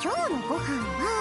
今日のご飯は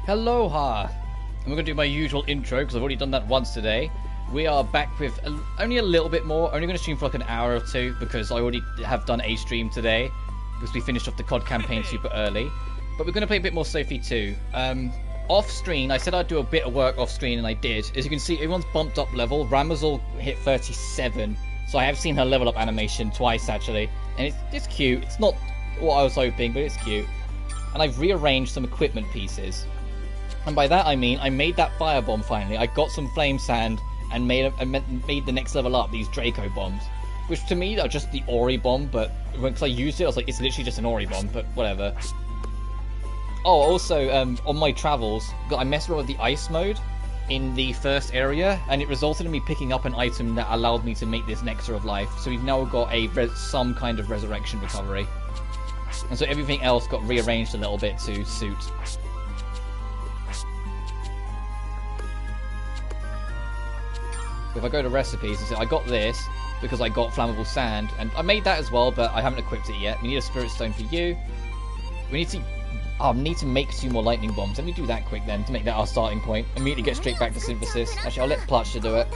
Aloha! And we're going to do my usual intro because I've already done that once today. We are back with only a little bit more. Only going to stream for like an hour or two because I already have done a stream today because we finished off the COD campaign super early. But we're going to play a bit more Sophie too. Off screen, I said I'd do a bit of work off screen and I did. As you can see, everyone's bumped up level. Ramazal hit 37. So I have seen her level up animation twice actually. And it's cute. It's not what I was hoping, but it's cute. And I've rearranged some equipment pieces. And by that I mean, I made that firebomb finally. I got some flame sand and made the next level up, these Draco bombs. Which to me are just the Ori bomb, but once I used it, I was like, it's literally just an Ori bomb, but whatever. Oh, also, on my travels, I messed around with the ice mode in the first area, and it resulted in me picking up an item that allowed me to make this Nectar of Life. So we've now got some kind of resurrection recovery. And so everything else got rearranged a little bit to suit. If I go to recipes and say I got this because I got flammable sand, and I made that as well, but I haven't equipped it yet. We need a spirit stone for you. We need to. Oh, I need to make 2 more lightning bombs. Let me do that quick then to make that our starting point. Immediately get straight back to synthesis. Actually, I'll let Plutch to do it.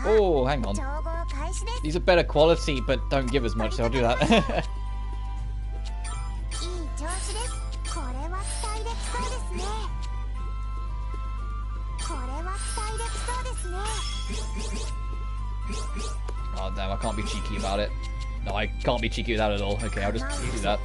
Oh, hang on. These are better quality, but don't give as much, so I'll do that. Oh, damn, I can't be cheeky about it. No, I can't be cheeky with that at all. Okay, I'll just do that.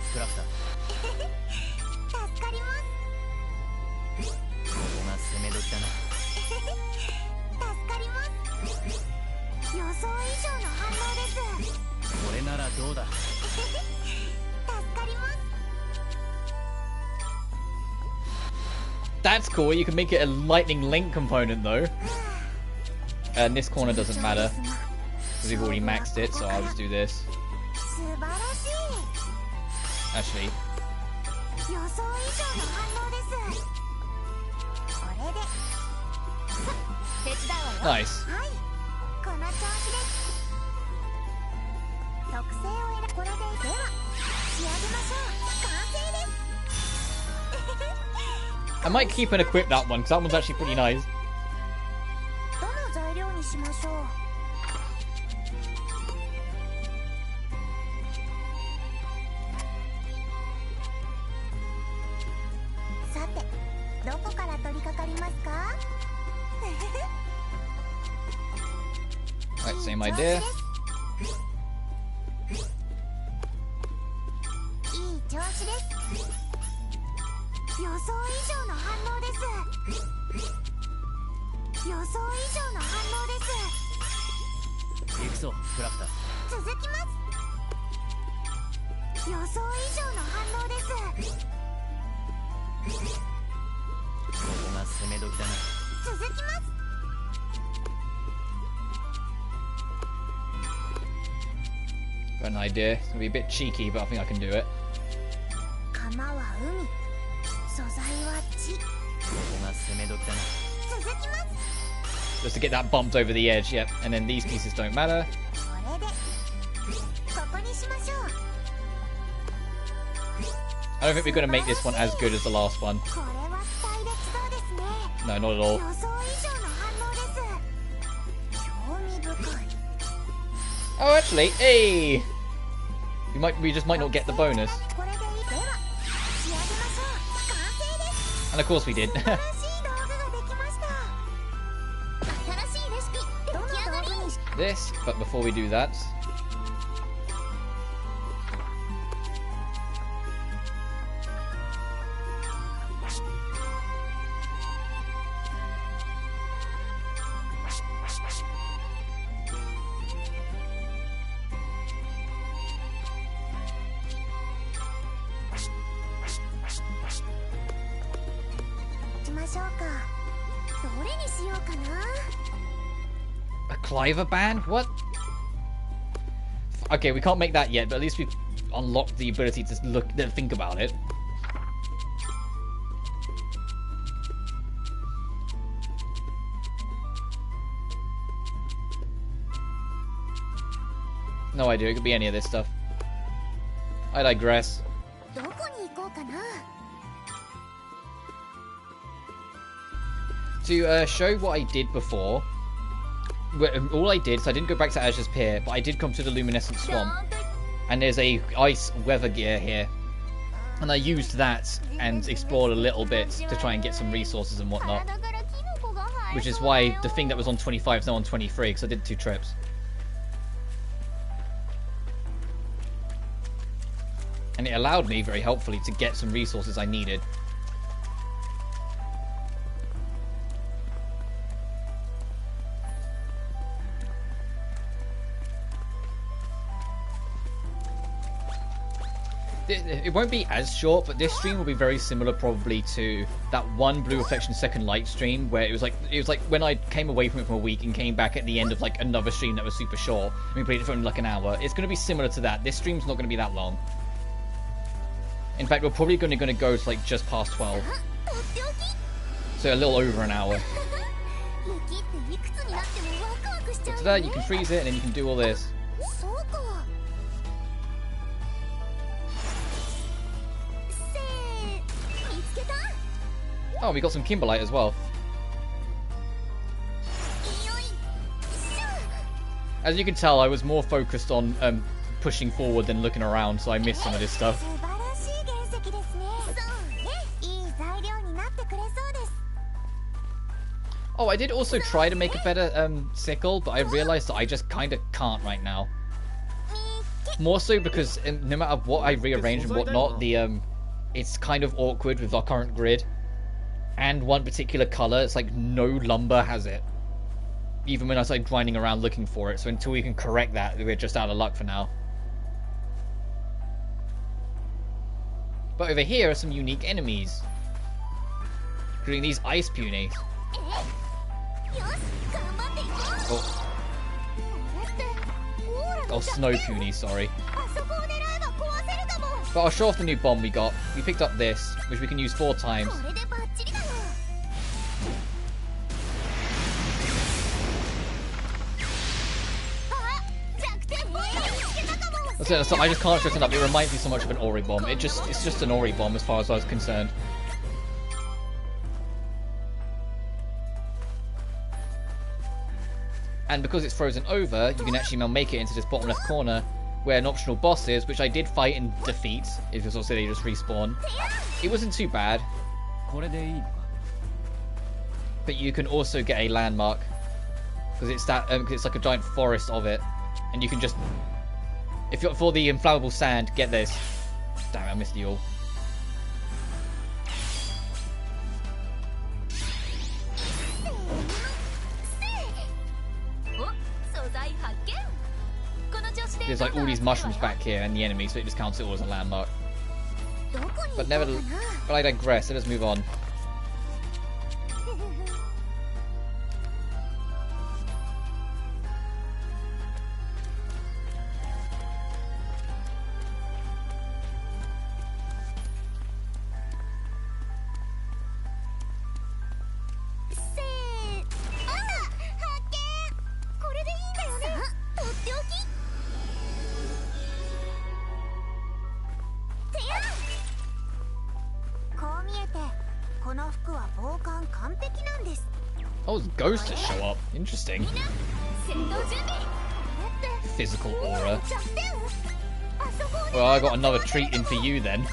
That's cool, you can make it a lightning link component though. And this corner doesn't matter, because we've already maxed it, so I'll just do this. Actually. Nice. I might keep and equip that one, because that one's actually pretty nice. Right, same idea. Got an idea. It's gonna be a bit cheeky, but I think I can do it. Just to get that bumped over the edge, yep. And then these pieces don't matter. I don't think we're going to make this one as good as the last one. No, not at all. Oh, actually, hey! We just might not get the bonus. And of course we did. this, but before we do that... A Cliver band? What? Okay, we can't make that yet, but at least we've unlocked the ability to think about it. No idea, it could be any of this stuff. I digress. To show what I did before, all I did is I didn't go back to Azure's Pier, but I did come to the Luminescent Swamp, and there's a ice weather gear here, and I used that and explored a little bit to try and get some resources and whatnot, which is why the thing that was on 25 is now on 23, because I did 2 trips. And it allowed me, very helpfully, to get some resources I needed. It won't be as short, but this stream will be very similar probably to that one Blue Reflection Second Light stream where it was like when I came away from it for a week and came back at the end of like another stream that was super short. We played it for only like an hour. It's going to be similar to that. This stream's not going to be that long. In fact, we're probably going to go to like just past 12. So a little over an hour. So to that, you can freeze it and then you can do all this. Oh, we got some Kimberlite as well. As you can tell, I was more focused on pushing forward than looking around, so I missed some of this stuff. Oh, I did also try to make a better sickle, but I realized that I just kind of can't right now. More so because no matter what I rearrange and whatnot, it's kind of awkward with our current grid. And one particular color, it's like no lumber has it. Even when I started grinding around looking for it. So until we can correct that, we're just out of luck for now. But over here are some unique enemies. Including these ice punies. Oh, snow punies, sorry. But I'll show off the new bomb we got. We picked up this, which we can use 4 times. So I just can't stress it up. It reminds me so much of an Ori bomb. It's just an Ori bomb as far as I was concerned. And because it's frozen over, you can actually now make it into this bottom left corner where an optional boss is, which I did fight and defeat. If it's also they just respawn. It wasn't too bad. But you can also get a landmark because it's that cause it's like a giant forest of it, and you can just. If you're for the inflammable sand, get this. Damn it, I missed you all. There's like all these mushrooms back here and the enemy, so it just counts it all as a landmark. But I digress. Let us move on. Oh, ghosts that show up. Interesting. Physical aura. Well, I got another treat in for you then.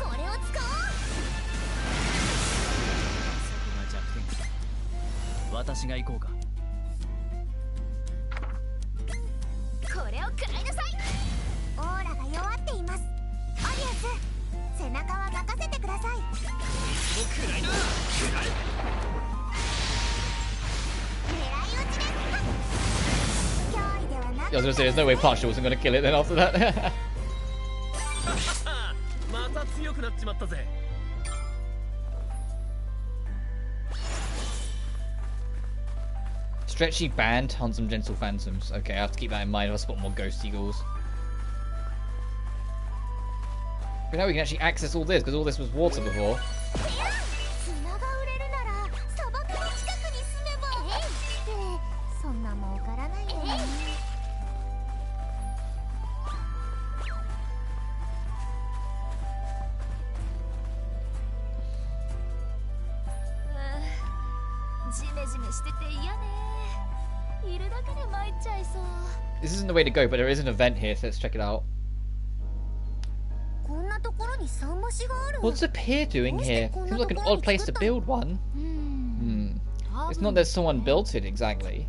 I was gonna say, there's no way Partial wasn't gonna kill it then after that. Stretchy band, hunt some gentle phantoms. Okay, I have to keep that in mind if I spot more ghost eagles. But now we can actually access all this, because all this was water before. This isn't the way to go, but there is an event here, so let's check it out. What's the pier doing here? Seems like an odd place to build one. It's not that someone built it exactly.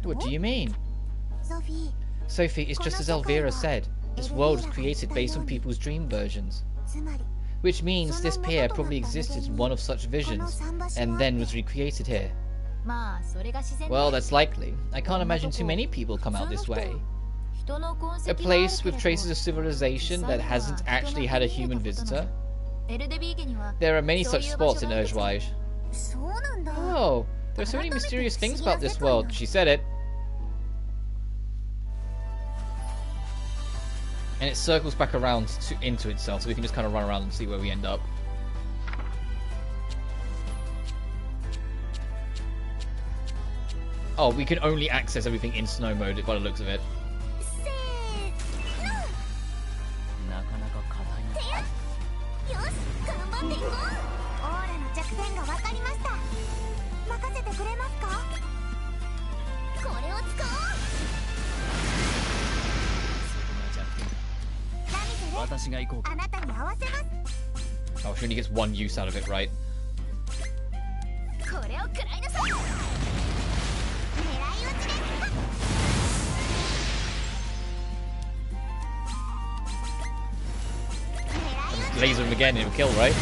What do you mean? Sophie, it's just as Elvira said. This world was created based on people's dream versions. Which means this pier probably existed in one of such visions, and then was recreated here. Well, that's likely. I can't imagine too many people come out this way. A place with traces of civilization that hasn't actually had a human visitor? There are many such spots in Ruenheid. Oh, there are so many mysterious things about this world. She said it. And it circles back around into itself, so we can just kind of run around and see where we end up. Oh, we can only access everything in snow mode by the looks of it. Oh, she only gets one use out of it, right? Laser him again, it'll kill, right?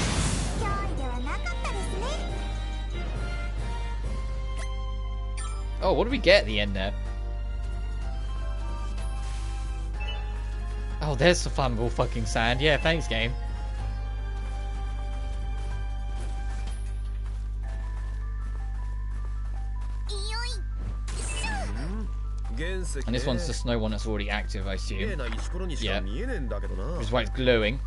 Oh, what did we get at the end there? Oh, there's some flammable fucking sand. Yeah, thanks, game. And this one's the snow one that's already active, I assume. Yeah. Which is why it's glowing.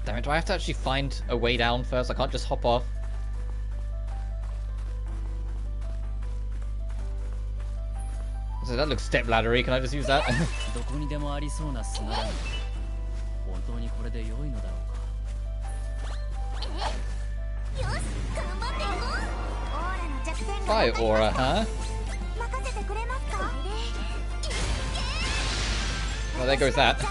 Damn it, do I have to actually find a way down first? I can't just hop off. So that looks step laddery. Can I just use that? Fire aura, huh? Well, there goes that.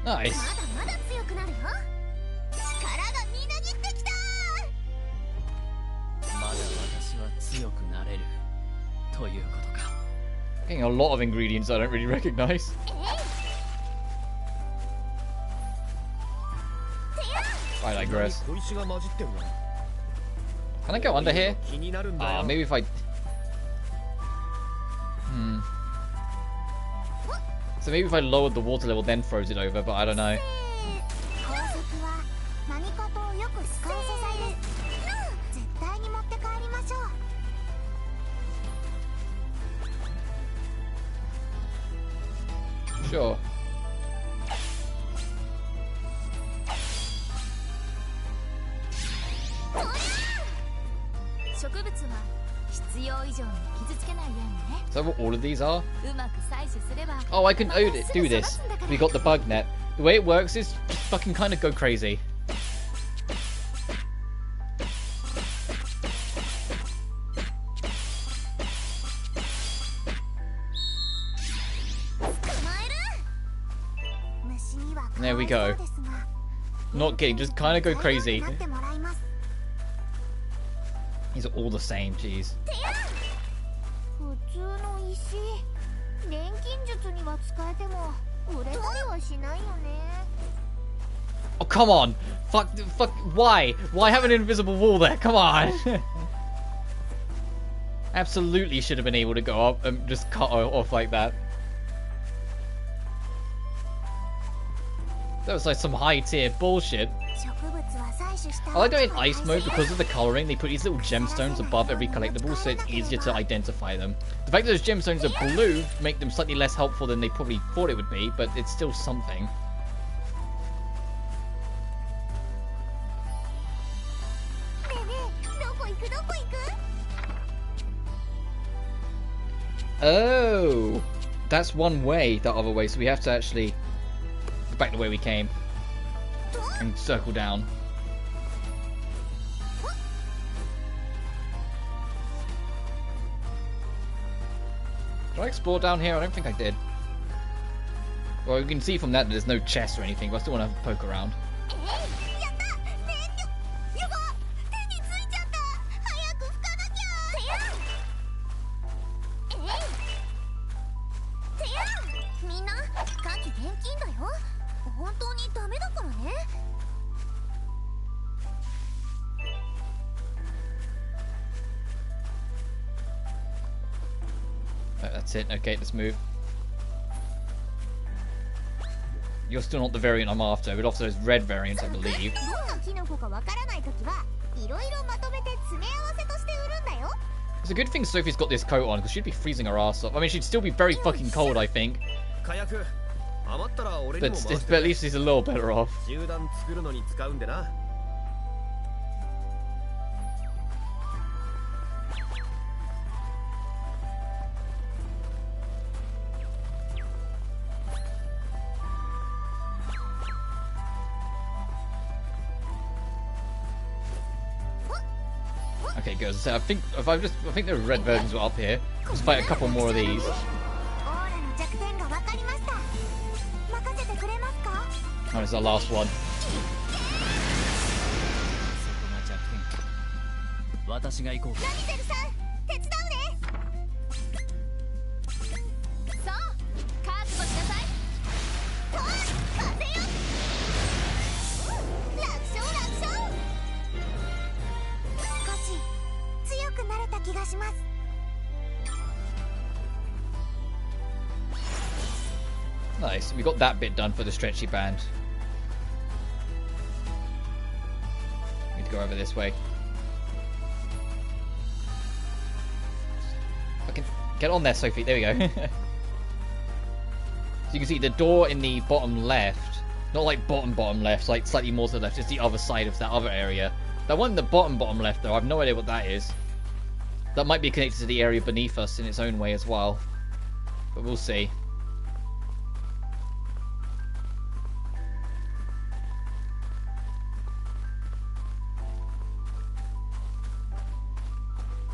Nice. Getting a lot of ingredients I don't really recognize. I digress. Can I go under here? Maybe if I... So maybe if I lowered the water level then froze it over, but I don't know. Sure. Is that what all of these are? Oh, I can do this. We got the bug net. The way it works is just fucking kind of go crazy. There we go. Not kidding, just kind of go crazy. These are all the same, jeez. Oh, come on! Fuck, why? Why have an invisible wall there? Come on! Absolutely should have been able to go up and just cut off like that. That was like some high tier bullshit. I like going in ice mode because of the colouring. They put these little gemstones above every collectible so it's easier to identify them. The fact that those gemstones are blue make them slightly less helpful than they probably thought it would be, but it's still something. Oh, that's one way, the other way, so we have to actually go back the way we came and circle down. Did I explore down here? I don't think I did. Well, you can see from that there's no chest or anything, but I still want to poke around. That's it. Okay, let's move. You're still not the variant I'm after, but also those red variants, I believe. It's a good thing Sophie's got this coat on, because she'd be freezing her ass off. I mean, she'd still be very fucking cold, I think. But at least she's a little better off. Okay, good. So I think the red versions were up here. Let's fight a couple more of these. Oh, this is our last one. Nice, we got that bit done for the stretchy band. Need to go over this way. Fucking get on there, Sophie. There we go. So you can see the door in the bottom left, not like bottom left, like slightly more to the left, it's the other side of that other area. That one in the bottom left though, I have no idea what that is. That might be connected to the area beneath us in its own way as well. But we'll see.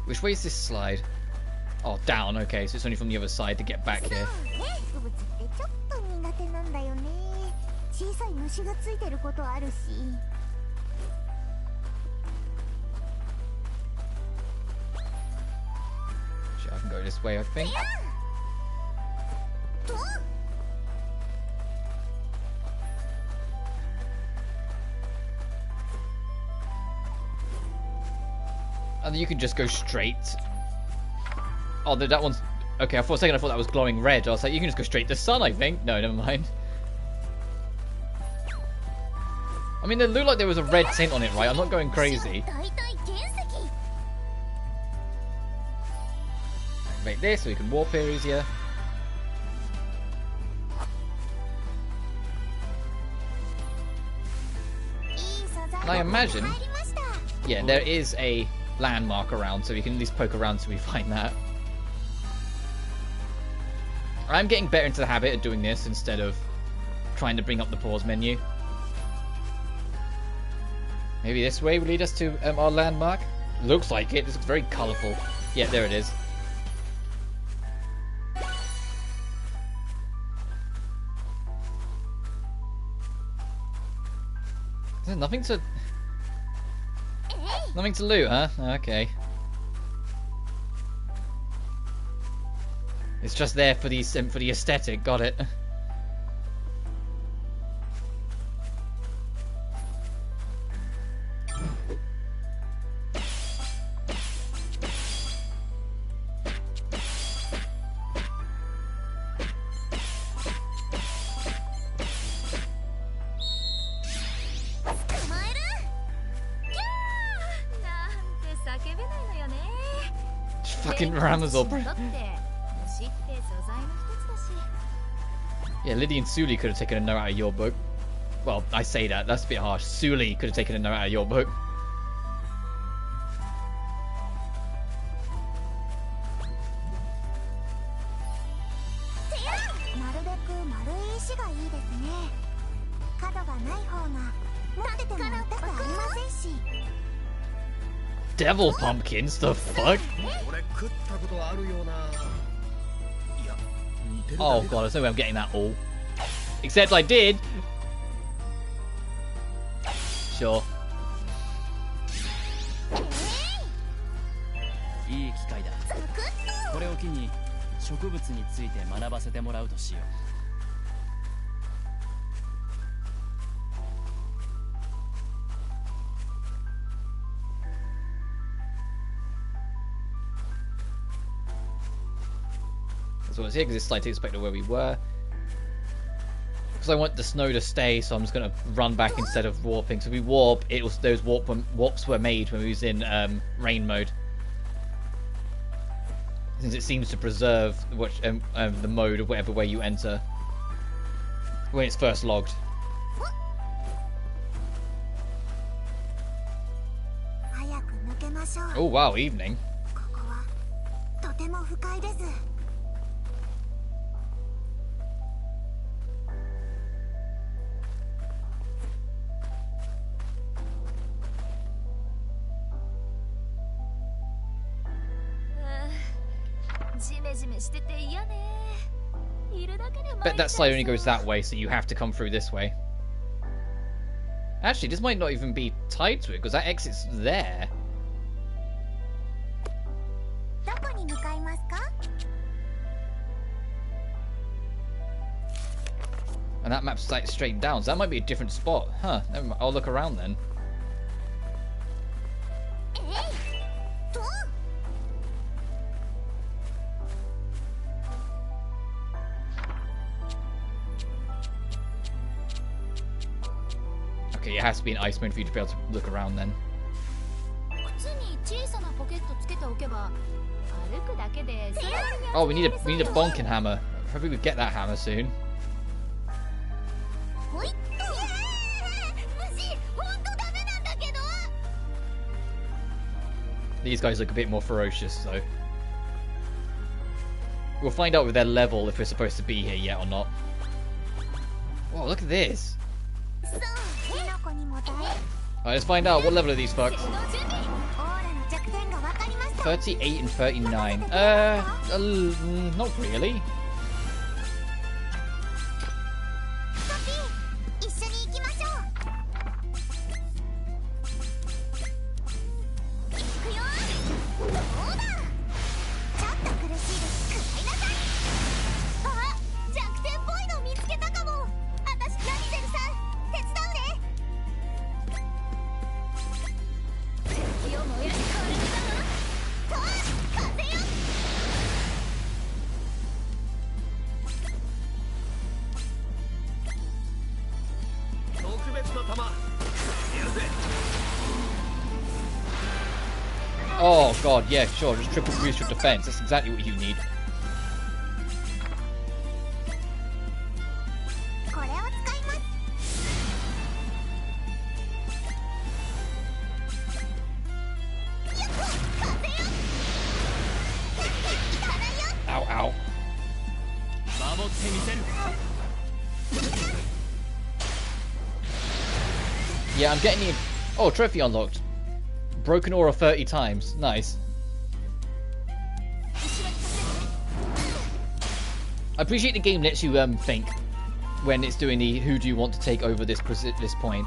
Which way is this slide? Oh, down. Okay, so it's only from the other side to get back here. Sure, I can go this way, I think. And you can just go straight. Oh, that one's... Okay, for a second I thought that was glowing red. I was like, you can just go straight to sun, I think. No, never mind. I mean, it looked like there was a red tint on it, right? I'm not going crazy. Make this so we can warp here easier. And I imagine... Yeah, there is a landmark around, so we can at least poke around till we find that. I'm getting better into the habit of doing this instead of trying to bring up the pause menu. Maybe this way will lead us to our landmark? Looks like it. This looks very colourful. Yeah, there it is. There's nothing to loot, huh? Okay. It's just there for the aesthetic. Got it. Fucking Ramazov. Yeah, Liddy and Suli could have taken a note out of your book. Well, I say that. That's a bit harsh. Suli could have taken a note out of your book. Devil pumpkins? The fuck? Oh god, there's no way I'm getting that all. Except I did! Sure. That's what it's here, because it's slightly expected where we were. Because I want the snow to stay, so I'm just going to run back instead of warping. So if we warp, those warps were made when we was in rain mode. Since it seems to preserve the mode of whatever way you enter when it's first logged. Oh wow, evening. Bet that slide only goes that way, so you have to come through this way. Actually, this might not even be tied to it, because that exit's there. And that map's like straight down, so that might be a different spot. Huh, never mind. I'll look around then. Okay, it has to be an ice mode for you to be able to look around then. Oh, we need a bonking hammer. Hopefully we get that hammer soon. These guys look a bit more ferocious, though. We'll find out with their level if we're supposed to be here yet or not. Whoa, look at this. Alright, let's find out. What level are these fucks? 38 and 39. Not really. Oh god, yeah, sure, just triple boost your defense. That's exactly what you need. Yeah, I'm getting the... Oh, trophy unlocked. Broken aura 30 times. Nice. I appreciate the game lets you think when it's doing the who do you want to take over this point.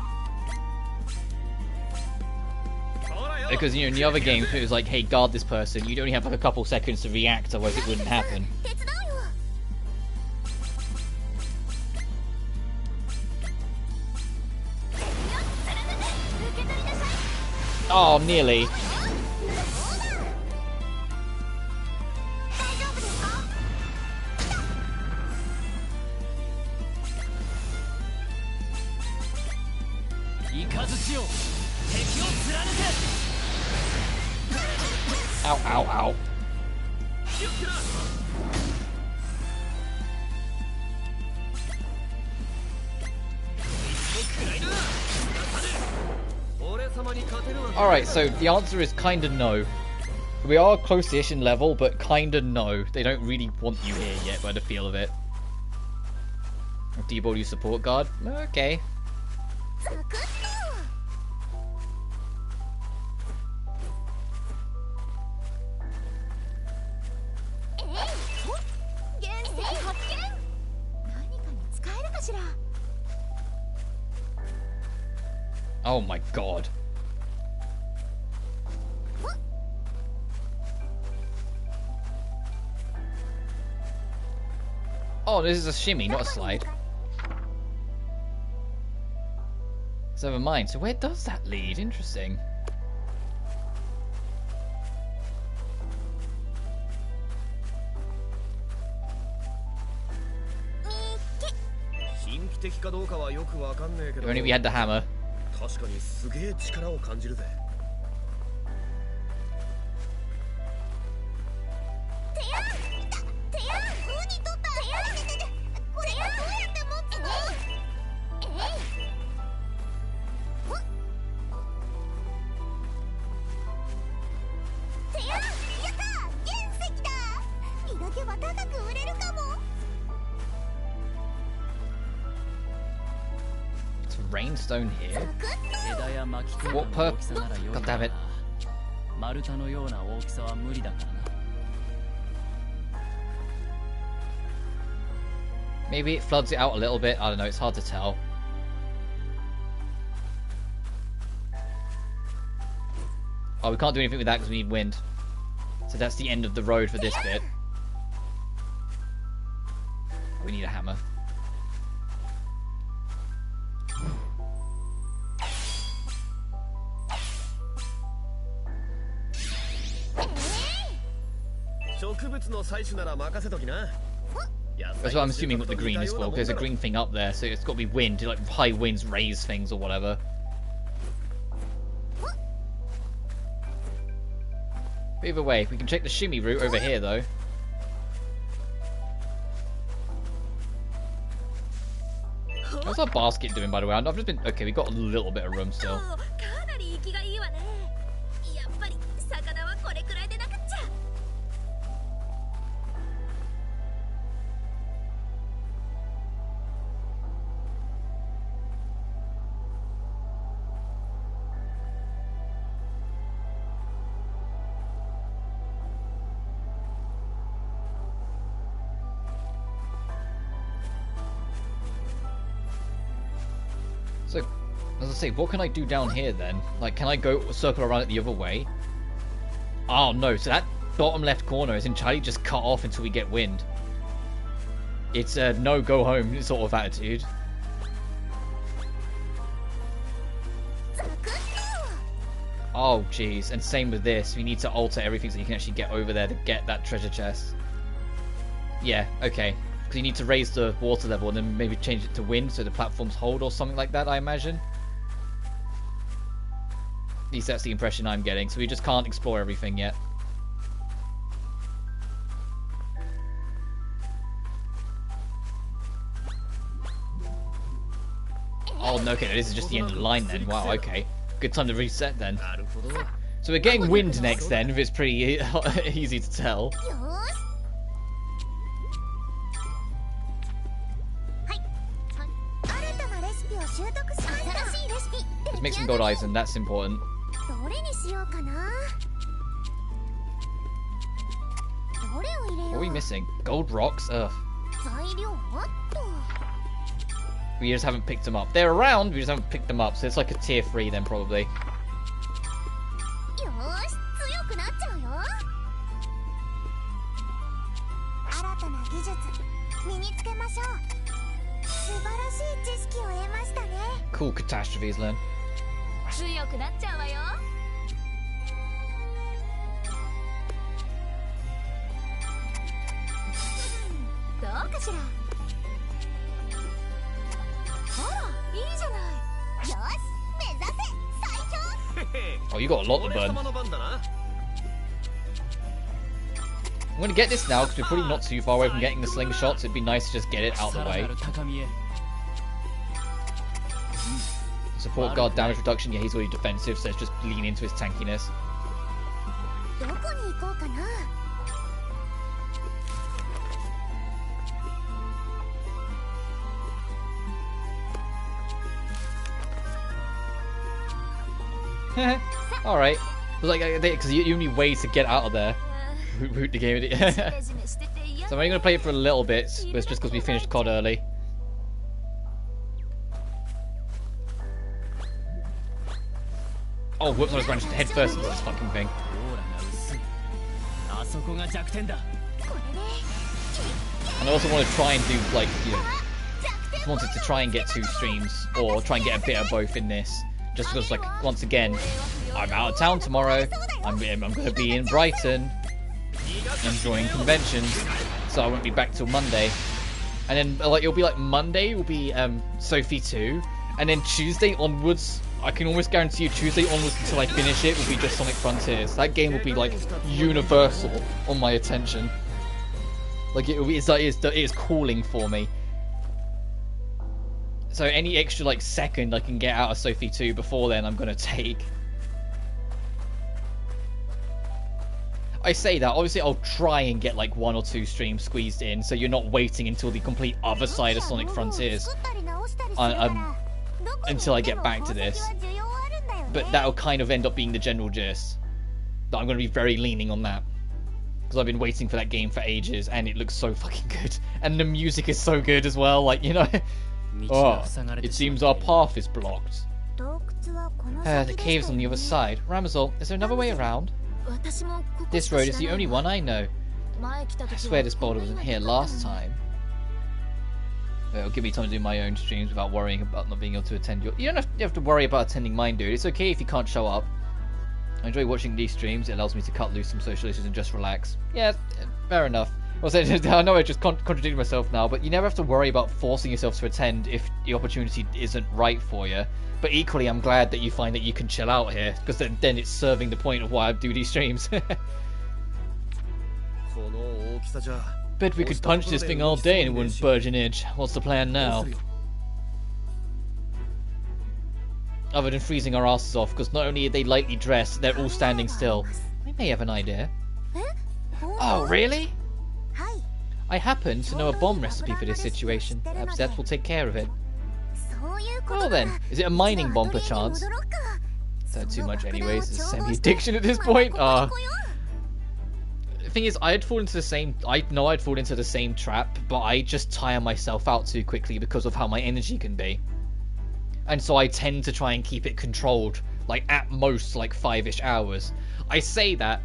Because, you know, in the other games it was like, hey, guard this person. You'd only have like a couple seconds to react, otherwise it wouldn't happen. Oh, nearly. Ow, ow, ow. Alright, so the answer is kinda no. We are close-ish in level, but kinda no. They don't really want you here yet by the feel of it. Debol you support guard? Okay. Oh my god. Oh, this is a shimmy, not a slide. So never mind. So where does that lead? Interesting. If only we had the hammer. It's rainstone here. What purpose? God damn it. Maybe it floods it out a little bit. I don't know. It's hard to tell. Oh, we can't do anything with that because we need wind. So that's the end of the road for this bit. We need a hammer. That's what I'm assuming what the green is for, because there's a green thing up there, so it's got to be wind, like high winds raise things or whatever. But either way, we can check the shimmy route over here though. How's our basket doing, by the way? I've just been... Okay, we got a little bit of room still. So, as I say, what can I do down here then? Like, can I go circle around it the other way? Oh no, so that bottom left corner is entirely just cut off until we get wind. It's a no, go home sort of attitude. Oh jeez, and same with this. We need to alter everything so you can actually get over there to get that treasure chest. Yeah, okay. Because you need to raise the water level and then maybe change it to wind so the platforms hold or something like that, I imagine. At least that's the impression I'm getting. So we just can't explore everything yet. Oh, no, okay, this is just the end of the line then. Wow, okay. Good time to reset then. So we're getting wind next then, if it's pretty easy to tell. make some gold eisen, that's important. どれにしようかな。どれを入れ What よ are we う。 missing? Gold rocks? Ugh. 材料はっと。 We just haven't picked them up. They're around, we just haven't picked them up, so it's like a tier 3 then probably. よーし、強くなっちゃうよ。新たな技術身につけましょう。素晴らしい知識を得ましたね。 Cool catastrophes, Len. 強くなっちゃうわよ。どうかしら。あら、いいじゃない。よし、目指せ最強。 Oh, you got a lot to burn. I'm gonna get this now because we're probably not too far away from getting the slingshot, so it'd be nice to just get it out of the way. Support guard damage reduction, yeah, he's already defensive, so let's just lean into his tankiness. どこに行こうかな。 Alright. Like, because the only way to get out of there. Root the game. So I'm only going to play it for a little bit, but it's just because we finished COD early. Oh, whoops, I was managed to head first into this fucking thing. And I also want to try and do, like, you know, just wanted to try and get 2 streams, or try and get a bit of both in this. Just because, like, once again, I'm out of town tomorrow. I'm going to be in Brighton, enjoying conventions, so I won't be back till Monday. And then, like, it'll be like Monday will be Sophie 2, and then Tuesday onwards, I can almost guarantee you Tuesday onwards until I finish it will be just Sonic Frontiers. That game will be like universal on my attention. Like it is calling for me. So any extra like second I can get out of Sophie 2 before then, I'm gonna take. I say that, obviously I'll try and get like 1 or 2 streams squeezed in, so you're not waiting until the complete other side of Sonic Frontiers until I get back to this. But that'll kind of end up being the general gist. That I'm going to be very leaning on that. Because I've been waiting for that game for ages, and it looks so fucking good. And the music is so good as well, like, you know. Oh, it seems our path is blocked. The cave's on the other side. Ramazol, is there another way around? This road is the only one I know. I swear this boulder wasn't here last time. It'll give me time to do my own streams without worrying about not being able to attend your... You don't have to worry about attending mine, dude. It's okay if you can't show up. I enjoy watching these streams. It allows me to cut loose some social issues and just relax. Yeah, fair enough. I know I just contradicted myself now, but you never have to worry about forcing yourself to attend if the opportunity isn't right for you. But equally, I'm glad that you find that you can chill out here, because then it's serving the point of why I do these streams. Bet we could punch this thing all day and it wouldn't budge an inch. What's the plan now? Other than freezing our asses off, because not only are they lightly dressed, they're all standing still. I may have an idea. Oh, really? I happen to know a bomb recipe for this situation. Perhaps that will take care of it. Well then, is it a mining bomb perchance? That's too much anyways, it's semi-addiction at this point. The thing is, I'd fall into the same... I know I'd fall into the same trap, but I just tire myself out too quickly because of how my energy can be. And so I tend to try and keep it controlled, like at most like 5-ish hours. I say that,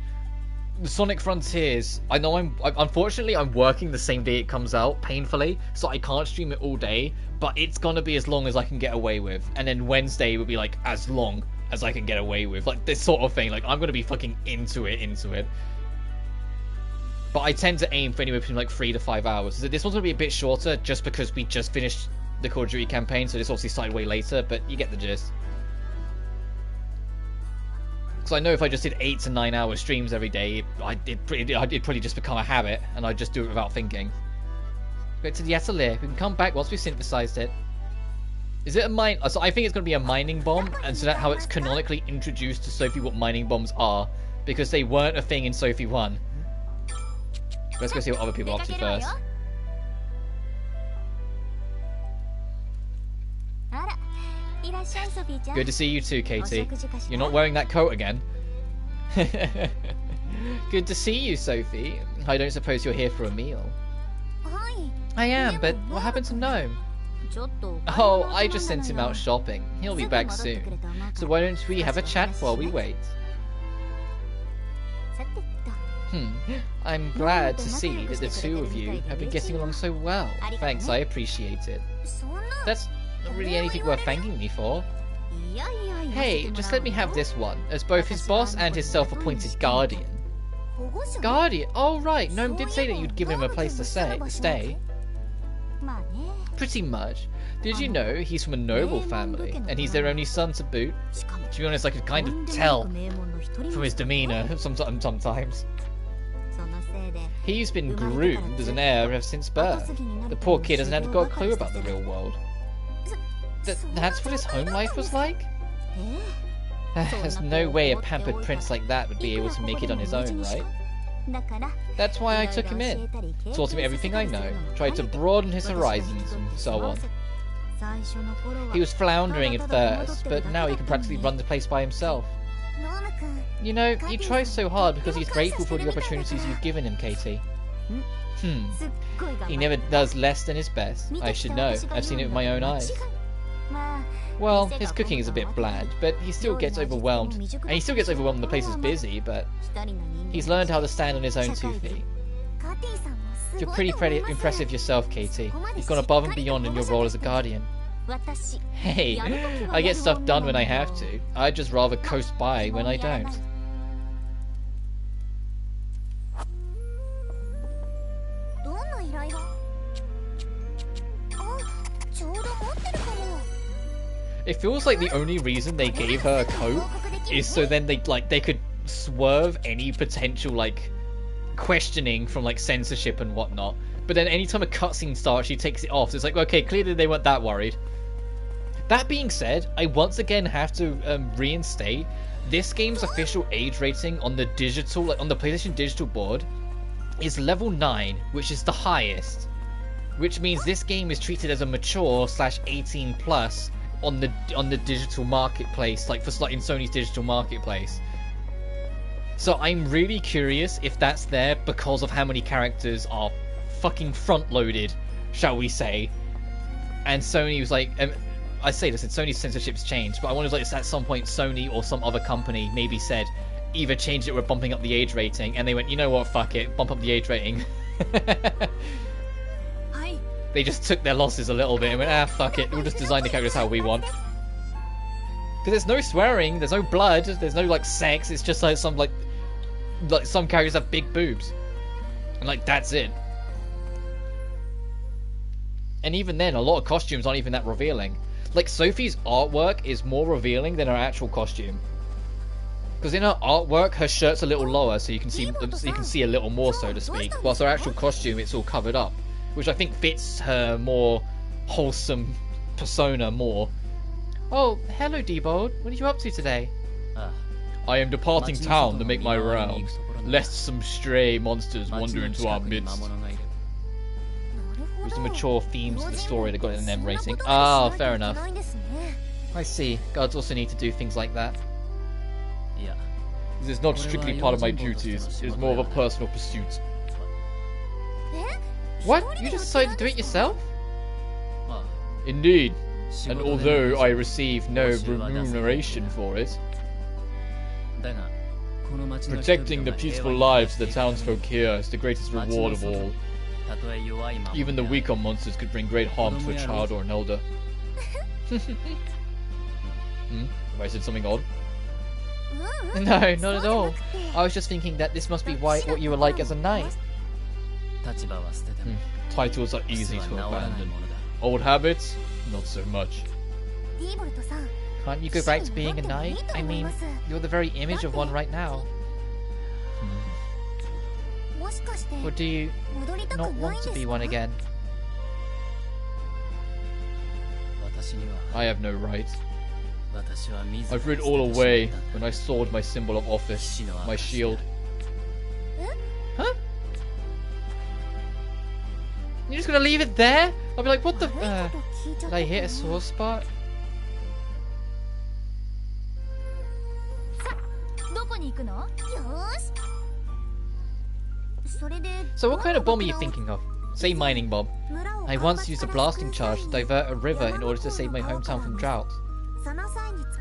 Sonic Frontiers, I know unfortunately I'm working the same day it comes out, painfully, so I can't stream it all day, but it's gonna be as long as I can get away with. And then Wednesday will be like as long as I can get away with. Like this sort of thing, like I'm gonna be fucking into it. But I tend to aim for anywhere between like 3 to 5 hours. So this one's going to be a bit shorter just because we just finished the Call of Duty campaign, so this obviously started way later, but you get the gist. Because I know if I just did 8 to 9 hour streams every day, it'd probably just become a habit, and I'd just do it without thinking. Go to the Atelier. We can come back once we've synthesized it. Is it a mine? So I think it's going to be a mining bomb, and so that's how it's canonically introduced to Sophie what mining bombs are, because they weren't a thing in Sophie 1. Let's go see what other people are up to first. Good to see you too, Katie. You're not wearing that coat again. Good to see you, Sophie. I don't suppose you're here for a meal. I am, but what happened to Gnome? Oh, I just sent him out shopping. He'll be back soon. So why don't we have a chat while we wait? I'm glad to see that the two of you have been getting along so well. Thanks, I appreciate it. That's not really anything worth thanking me for. Hey, just let me have this one, as both his boss and his self-appointed guardian. Guardian? Oh right, Gnome did say that you'd given him a place to stay. Pretty much. Did you know he's from a noble family, and he's their only son to boot? To be honest, I could kind of tell from his demeanour sometimes. He's been groomed as an heir ever since birth. The poor kid hasn't got a clue about the real world. That's what his home life was like? There's no way a pampered prince like that would be able to make it on his own, right? That's why I took him in. Taught him everything I know, tried to broaden his horizons and so on. He was floundering at first, but now he can practically run the place by himself. You know, he tries so hard because he's grateful for the opportunities you've given him, Katie. He never does less than his best. I should know. I've seen it with my own eyes. Well, his cooking is a bit bland, but he still gets overwhelmed. And he still gets overwhelmed when the place is busy, but he's learned how to stand on his own 2 feet. You're pretty impressive yourself, Katie. You've gone above and beyond in your role as a guardian. Hey, I get stuff done when I have to. I'd just rather coast by when I don't. It feels like the only reason they gave her a coat is so then they could swerve any potential questioning from censorship and whatnot. But then anytime a cutscene starts, she takes it off. So it's like, okay, clearly they weren't that worried. That being said, I once again have to reinstate this game's official age rating on the digital, on the PlayStation Digital board, is level 9, which is the highest. Which means this game is treated as a mature /18+ on the digital marketplace, for in Sony's digital marketplace. So I'm really curious if that's there because of how many characters are fucking front-loaded, shall we say. And Sony was like, I say this, Sony's censorship's changed, but I wonder if at some point Sony or some other company maybe said, either changed it or bumping up the age rating, and they went, you know what, fuck it, bump up the age rating. They just took their losses a little bit and went, fuck it, we'll just design the characters how we want. Because there's no swearing, there's no blood, there's no sex, it's just some some characters have big boobs. And that's it. And even then, a lot of costumes aren't even that revealing. Sophie's artwork is more revealing than her actual costume. Because in her artwork, her shirt's a little lower, so you can see a little more, so to speak. Whilst her actual costume, it's all covered up, which I think fits her more wholesome persona more. Oh, hello, Diebold. What are you up to today? I am departing town to make my rounds, lest some stray monsters wander into our midst. It was the mature themes of the story that got an M rating. Ah, fair enough. I see. Guards also need to do things like that. This is not strictly part of my duties. It is more of a personal pursuit. What? You just decided to do it yourself? Indeed. And although I receive no remuneration for it, protecting the peaceful lives of the townsfolk here is the greatest reward of all. Even the weaker monsters could bring great harm to a child or an elder. Have I said something odd? No, not at all. I was just thinking that this must be what you were like as a knight. Titles are easy to abandon. Old habits? Not so much. Can't you go back to being a knight? I mean, you're the very image of one right now. Or do you not want to be one again? I have no right. I threw it all away when I sold my symbol of office, my shield. Huh? You're just gonna leave it there? I'll be like, what the... did I hit a sore spot? So what kind of bomb are you thinking of? Say mining bomb. I once used a blasting charge to divert a river in order to save my hometown from drought.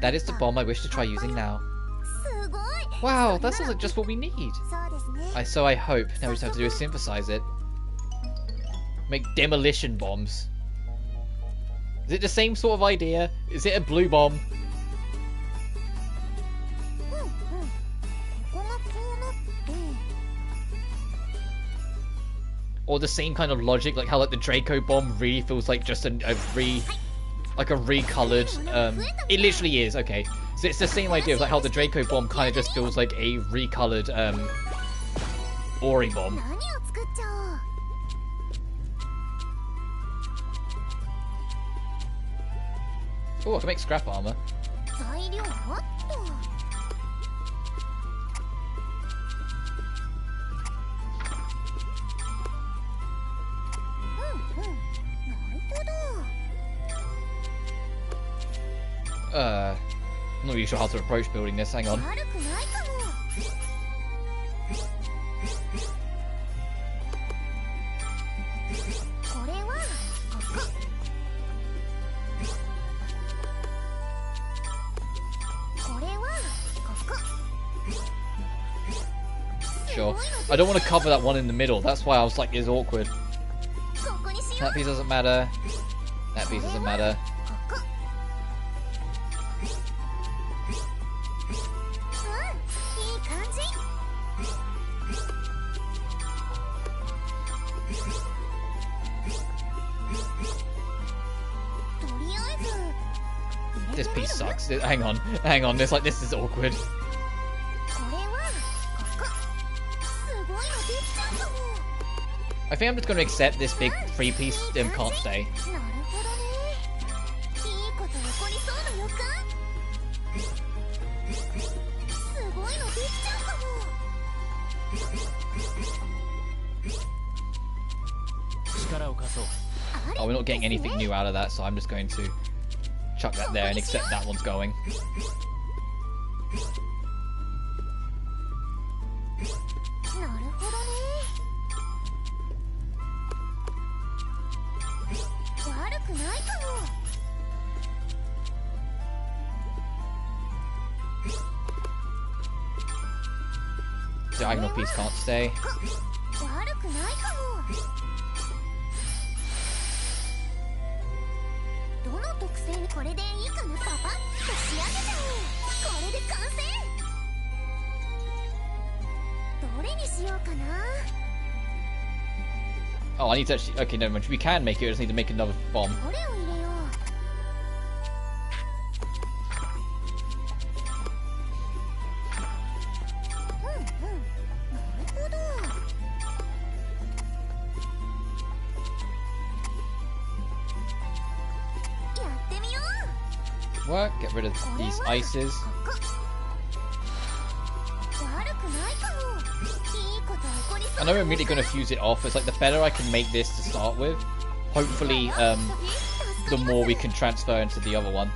That is the bomb I wish to try using now. Wow, that sounds like just what we need. So I hope. Now we just have to do is synthesize it. Make demolition bombs. Is it the same sort of idea? Is it a blue bomb? Or the same kind of logic, like how like the Draco bomb really feels like just a recolored. It literally is. Okay, so it's the same idea of like how the Draco bomb kind of just feels like a recolored Ori bomb. Oh, I can make scrap armor. I'm not really sure how to approach building this. Hang on. Sure. I don't want to cover that one in the middle. That's why I was like, it's awkward. That piece doesn't matter. That piece doesn't matter. This piece sucks. Hang on. It's like, this is awkward. I think I'm just going to accept this big free piece can't stay. Oh, we're not getting anything new out of that, so I'm just going to chuck that there and accept that one's going. Diagonal piece can't stay. Oh, I need to actually... Okay, never mind. We can make it. I just need to make another bomb. Work. Get rid of these ices. I know I'm immediately going to fuse it off. It's like the better I can make this to start with, hopefully the more we can transfer into the other one.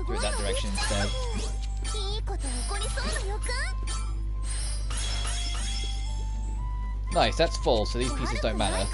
Do it that direction instead. Nice, that's full, so these pieces don't matter.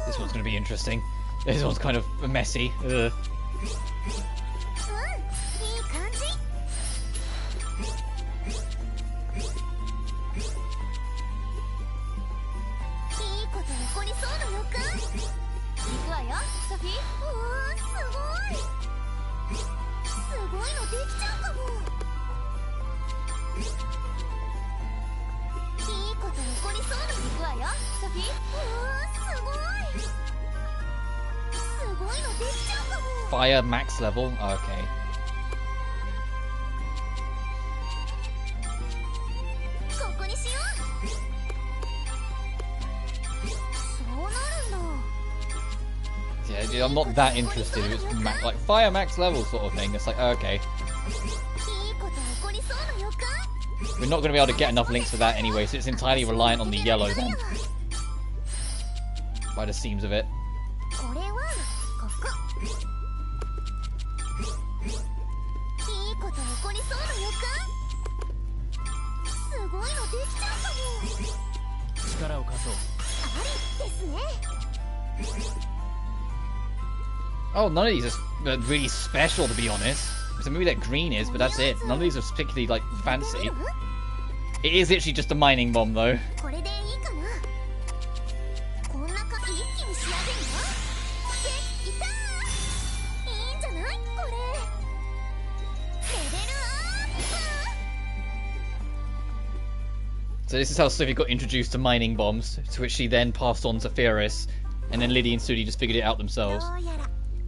This one's going to be interesting. This one's kind of messy. Ugh. Fire max level? Oh, okay. Yeah, I'm not that interested if it's like fire max level sort of thing. It's like, okay. We're not going to be able to get enough links for that anyway, so it's entirely reliant on the yellow then. By the seams of it. Oh, none of these are really special, to be honest. So maybe that green is, but that's it. None of these are particularly, like, fancy. It is literally just a mining bomb, though. So this is how Sophie got introduced to mining bombs, to which she then passed on to Ferris, and then Liddy and Sudi just figured it out themselves.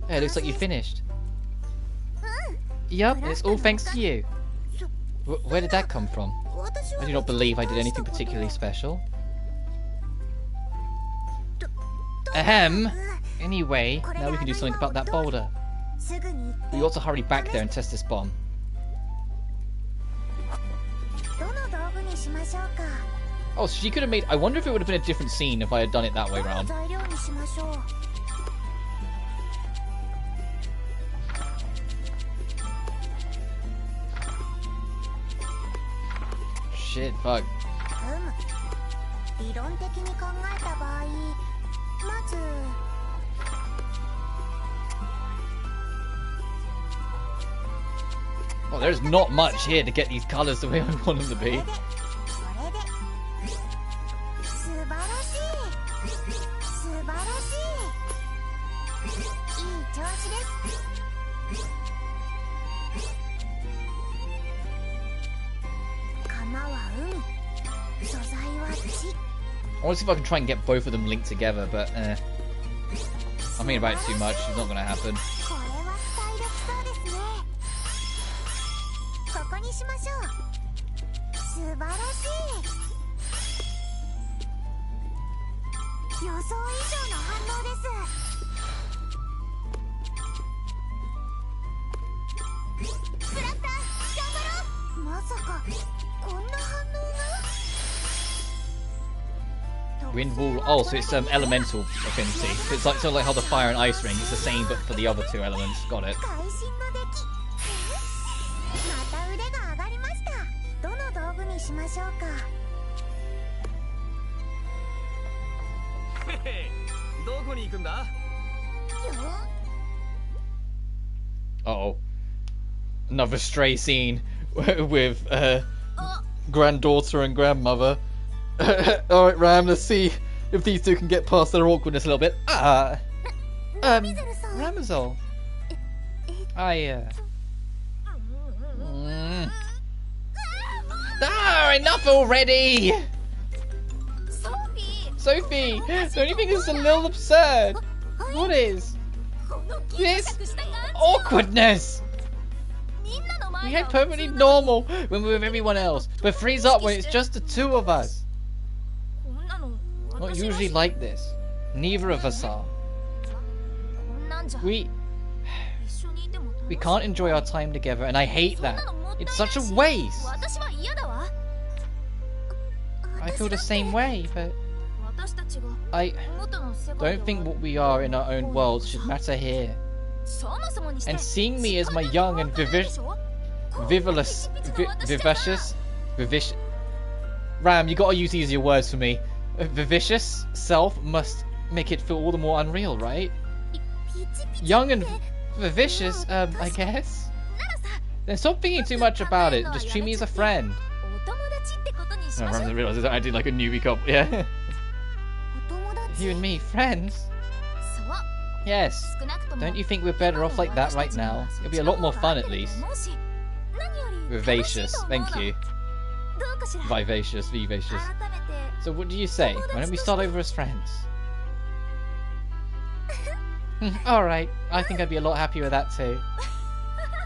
Hey, it looks like you finished. Yup, it's all thanks to you. Where did that come from? I do not believe I did anything particularly special. Ahem. Anyway, now we can do something about that boulder. We ought to hurry back there and test this bomb. Oh, so she could have made... I wonder if it would have been a different scene if I had done it that way round. Shit, fuck. Well, there's not much here to get these colours the way I want them to be. I want to see if I can try and get both of them linked together, but I'm thinking about it too much. It's not going to happen. Wind wall. Oh, so it's elemental affinity. It's like sort of like how the fire and ice ring. It's the same, but for the other two elements. Got it. Uh-oh. Another stray scene with granddaughter and grandmother. Alright, Ram, let's see if these two can get past their awkwardness a little bit. Ramazol. Enough already! Sophie! Don't you think this is a little absurd? What is this awkwardness? We act perfectly normal when we're with everyone else, but freeze up when it's just the two of us. Not usually like this. Neither of us are. We can't enjoy our time together, and I hate that. It's such a waste. I feel the same way, but I don't think what we are in our own worlds should matter here. And seeing me as my young and vivacious... Ram, you gotta use easier words for me. Vivacious self must make it feel all the more unreal, right? Young and vivacious, I guess? Then stop thinking too much about it. Just treat me as a friend. I realised I did like a newbie couple. Yeah. You and me, friends? Yes. Don't you think we're better off like that right now? It'll be a lot more fun at least. Vivacious. Thank you. Vivacious. So what do you say? Why don't we start over as friends? Alright, I think I'd be a lot happier with that too.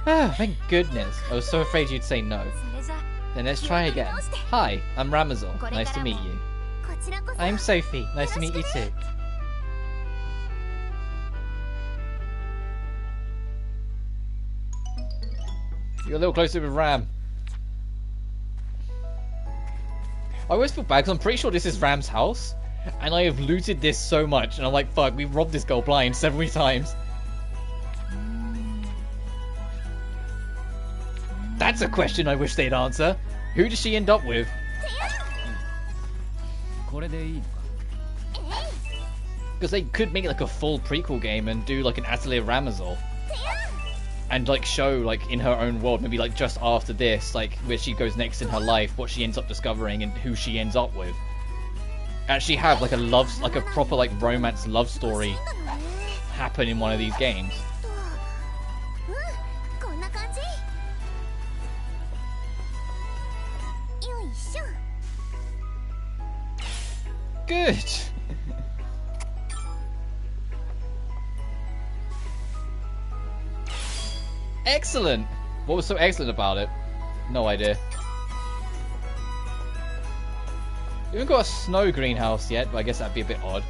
Oh, thank goodness. I was so afraid you'd say no. Then let's try again. Hi, I'm Ramazal. Nice to meet you. I'm Sophie. Nice to meet you too. You're a little closer with Ram. I always feel bad because I'm pretty sure this is Ram's house. And I have looted this so much. And I'm like, fuck, we've robbed this girl blind several times. That's a question I wish they'd answer. Who does she end up with? Because they could make like a full prequel game and do like an Atelier Ramazal. And like show like in her own world, maybe like just after this, like where she goes next in her life, what she ends up discovering and who she ends up with. Actually have like a proper like romance love story happen in one of these games. Good. Excellent. What was so excellent about it? No idea. We haven't got a snow greenhouse yet, but I guess that'd be a bit odd.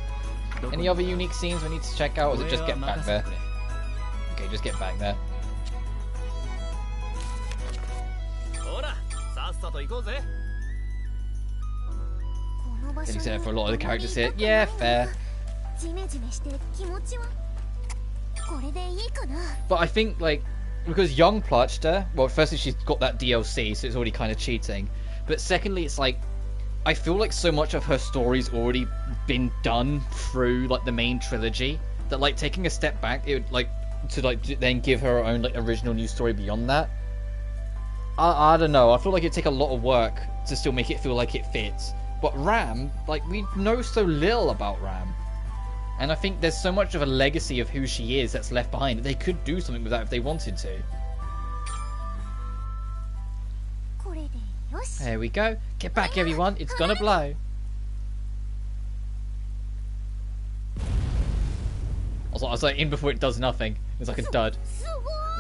Any other unique scenes we need to check out, or is it just get back there? Okay, just get back there. Getting set for a lot of the characters here. Yeah, fair. But I think, like, because young Plachta, well, firstly, she's got that DLC, so it's already kind of cheating. But secondly, it's like, I feel like so much of her story's already been done through, like, the main trilogy, that, like, taking a step back, it would, like, to, like, then give her her own, like, original new story beyond that. I don't know, I feel like it'd take a lot of work to still make it feel like it fits. But Ram, like, we know so little about Ram. And I think there's so much of a legacy of who she is that's left behind that they could do something with that if they wanted to. There we go. Get back, everyone. It's gonna blow. I was like in before it does nothing. It's like a dud.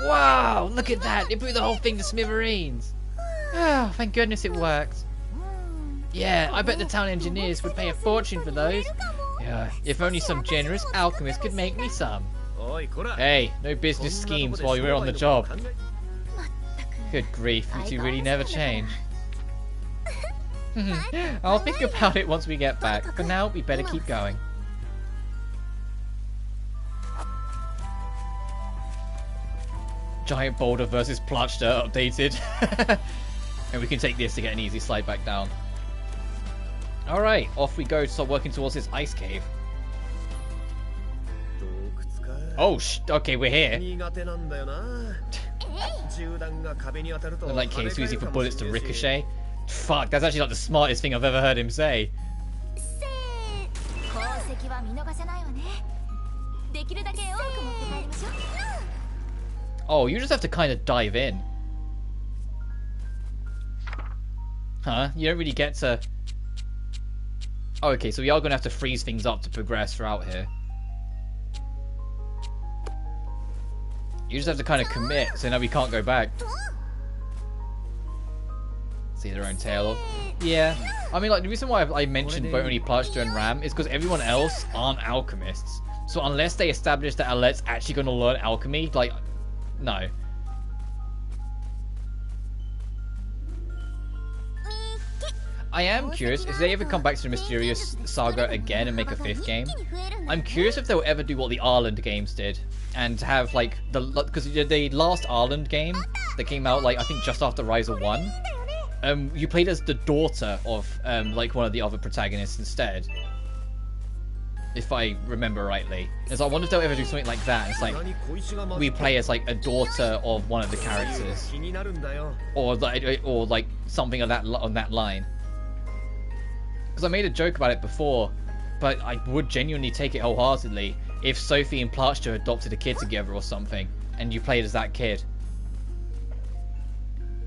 Wow, look at that. It blew the whole thing to smithereens. Oh, thank goodness it worked. Yeah, I bet the town engineers would pay a fortune for those. Yeah, if only some generous alchemist could make me some. Hey, no business schemes while you're on the job. Good grief, you two really never change. I'll think about it once we get back. For now, we better keep going. Giant boulder versus Plachta updated. And we can take this to get an easy slide back down. Alright, off we go to start working towards this ice cave. Oh, okay, we're here. Like K Susie for bullets to ricochet. Fuck, that's actually like the smartest thing I've ever heard him say. Oh, you just have to kind of dive in. Huh? You don't really get to... Oh, okay, so we are going to have to freeze things up to progress throughout here. You just have to kind of commit, so now we can't go back. See their own tail off. Yeah. I mean, like, the reason why I mentioned both only Plachta and Ram is because everyone else aren't alchemists. So unless they establish that Alette's actually going to learn alchemy, like, no. I am curious if they ever come back to the Mysterious Saga again and make a 5th game. I'm curious if they'll ever do what the Ireland games did and have like because the last Ireland game that came out like I think just after Rise of 1, you played as the daughter of like one of the other protagonists instead, if I remember rightly. And so I wonder if they'll ever do something like that. It's like we play as like a daughter of one of the characters, or like something of that on that line. Because I made a joke about it before, but I would genuinely take it wholeheartedly if Sophie and Plachta adopted a kid together or something, and you played as that kid.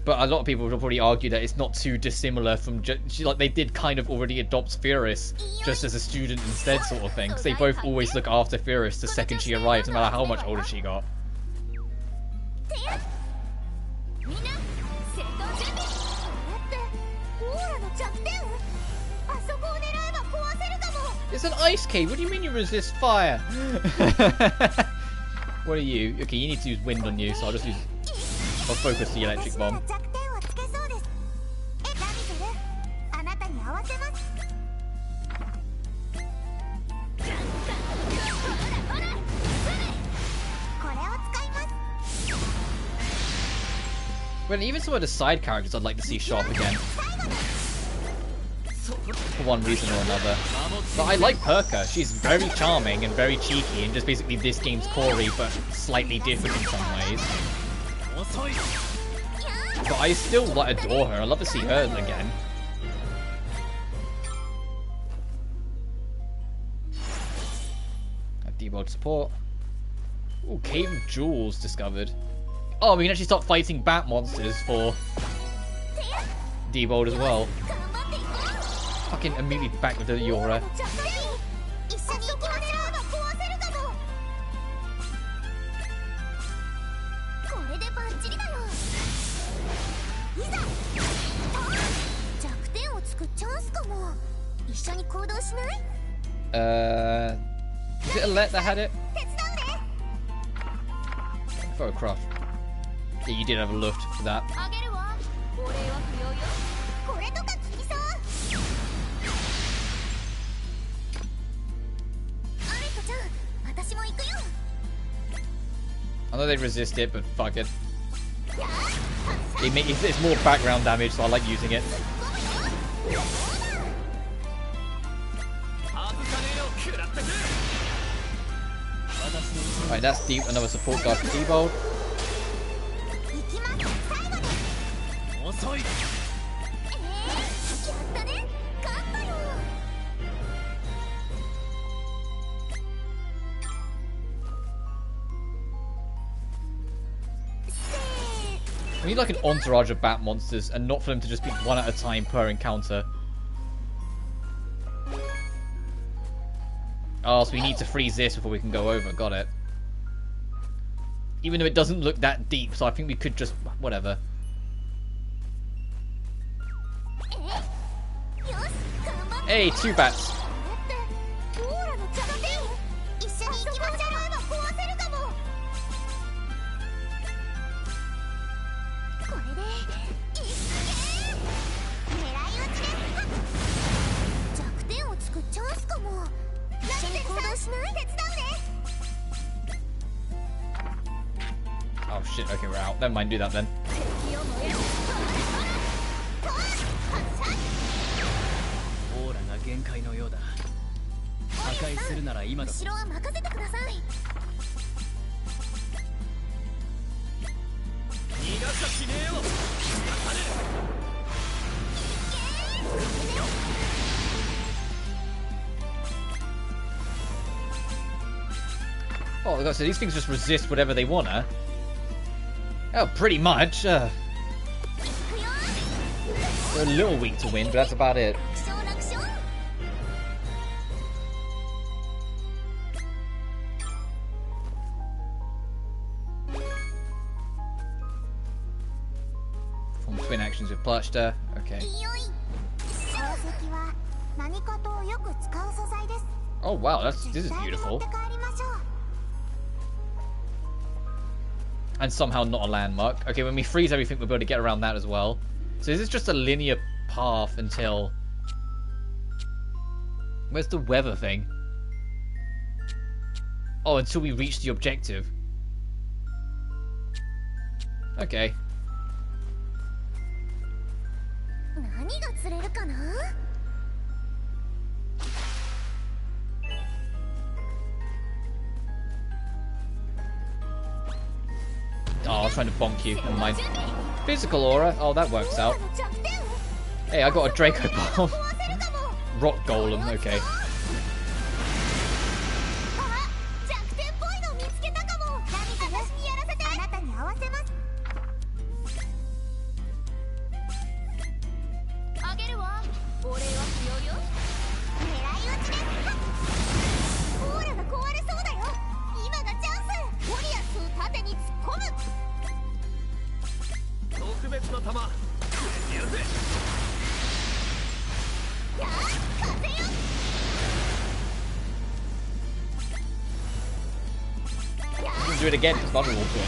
But a lot of people will probably argue that it's not too dissimilar from like they did kind of already adopt Firis just as a student instead, sort of thing. Because they both always look after Firis the second she arrives, no matter how much older she got. It's an ice cave. What do you mean you resist fire? What are you? Okay, you need to use wind on you, so I'll just use. I'll focus the electric bomb. Well, even some of the side characters I'd like to see show up again. For one reason or another. But I like Perka. She's very charming and very cheeky and just basically this game's Corey, but slightly different in some ways. But I still like adore her. I'd love to see her again. Have debug support. Ooh, Cave of Jewels discovered. Oh, we can actually start fighting bat monsters for debug as well. Fucking immediately back with the Yora. Is it Alette that had it? Throw a craft. Yeah, you did have a luft for that. I know they resist it, but fuck it. It's more background damage, so I like using it. Alright, that's deep. Another support guard for Debold. We need like an entourage of bat monsters and not for them to just be one at a time per encounter. Oh, so we need to freeze this before we can go over. Got it. Even though it doesn't look that deep, so I think we could just... whatever. Hey, 2 bats. Oh shit, okay, we're out. Never mind, do that then. Oh, God, so these things just resist whatever they want, huh? Oh, pretty much. They're a little weak to wind, but that's about it. From twin actions with Plushter. Okay. Oh wow, this is beautiful. And somehow not a landmark. Okay, when we freeze everything, we'll be able to get around that as well. So this is just a linear path until... Where's the weather thing? Oh, until we reach the objective. Okay. Oh, I was trying to bonk you. Never mind. Physical aura. Oh, that works out. Hey, I got a Draco bomb. Rock golem. Okay. お礼は不要よ。狙い撃ちです。オーラが壊れそうだよ。今がチャンス。ゴリアスを縦に突っ込む。特別な弾やるぜ。やあ、風よ。We can do it again, it's vulnerable to it.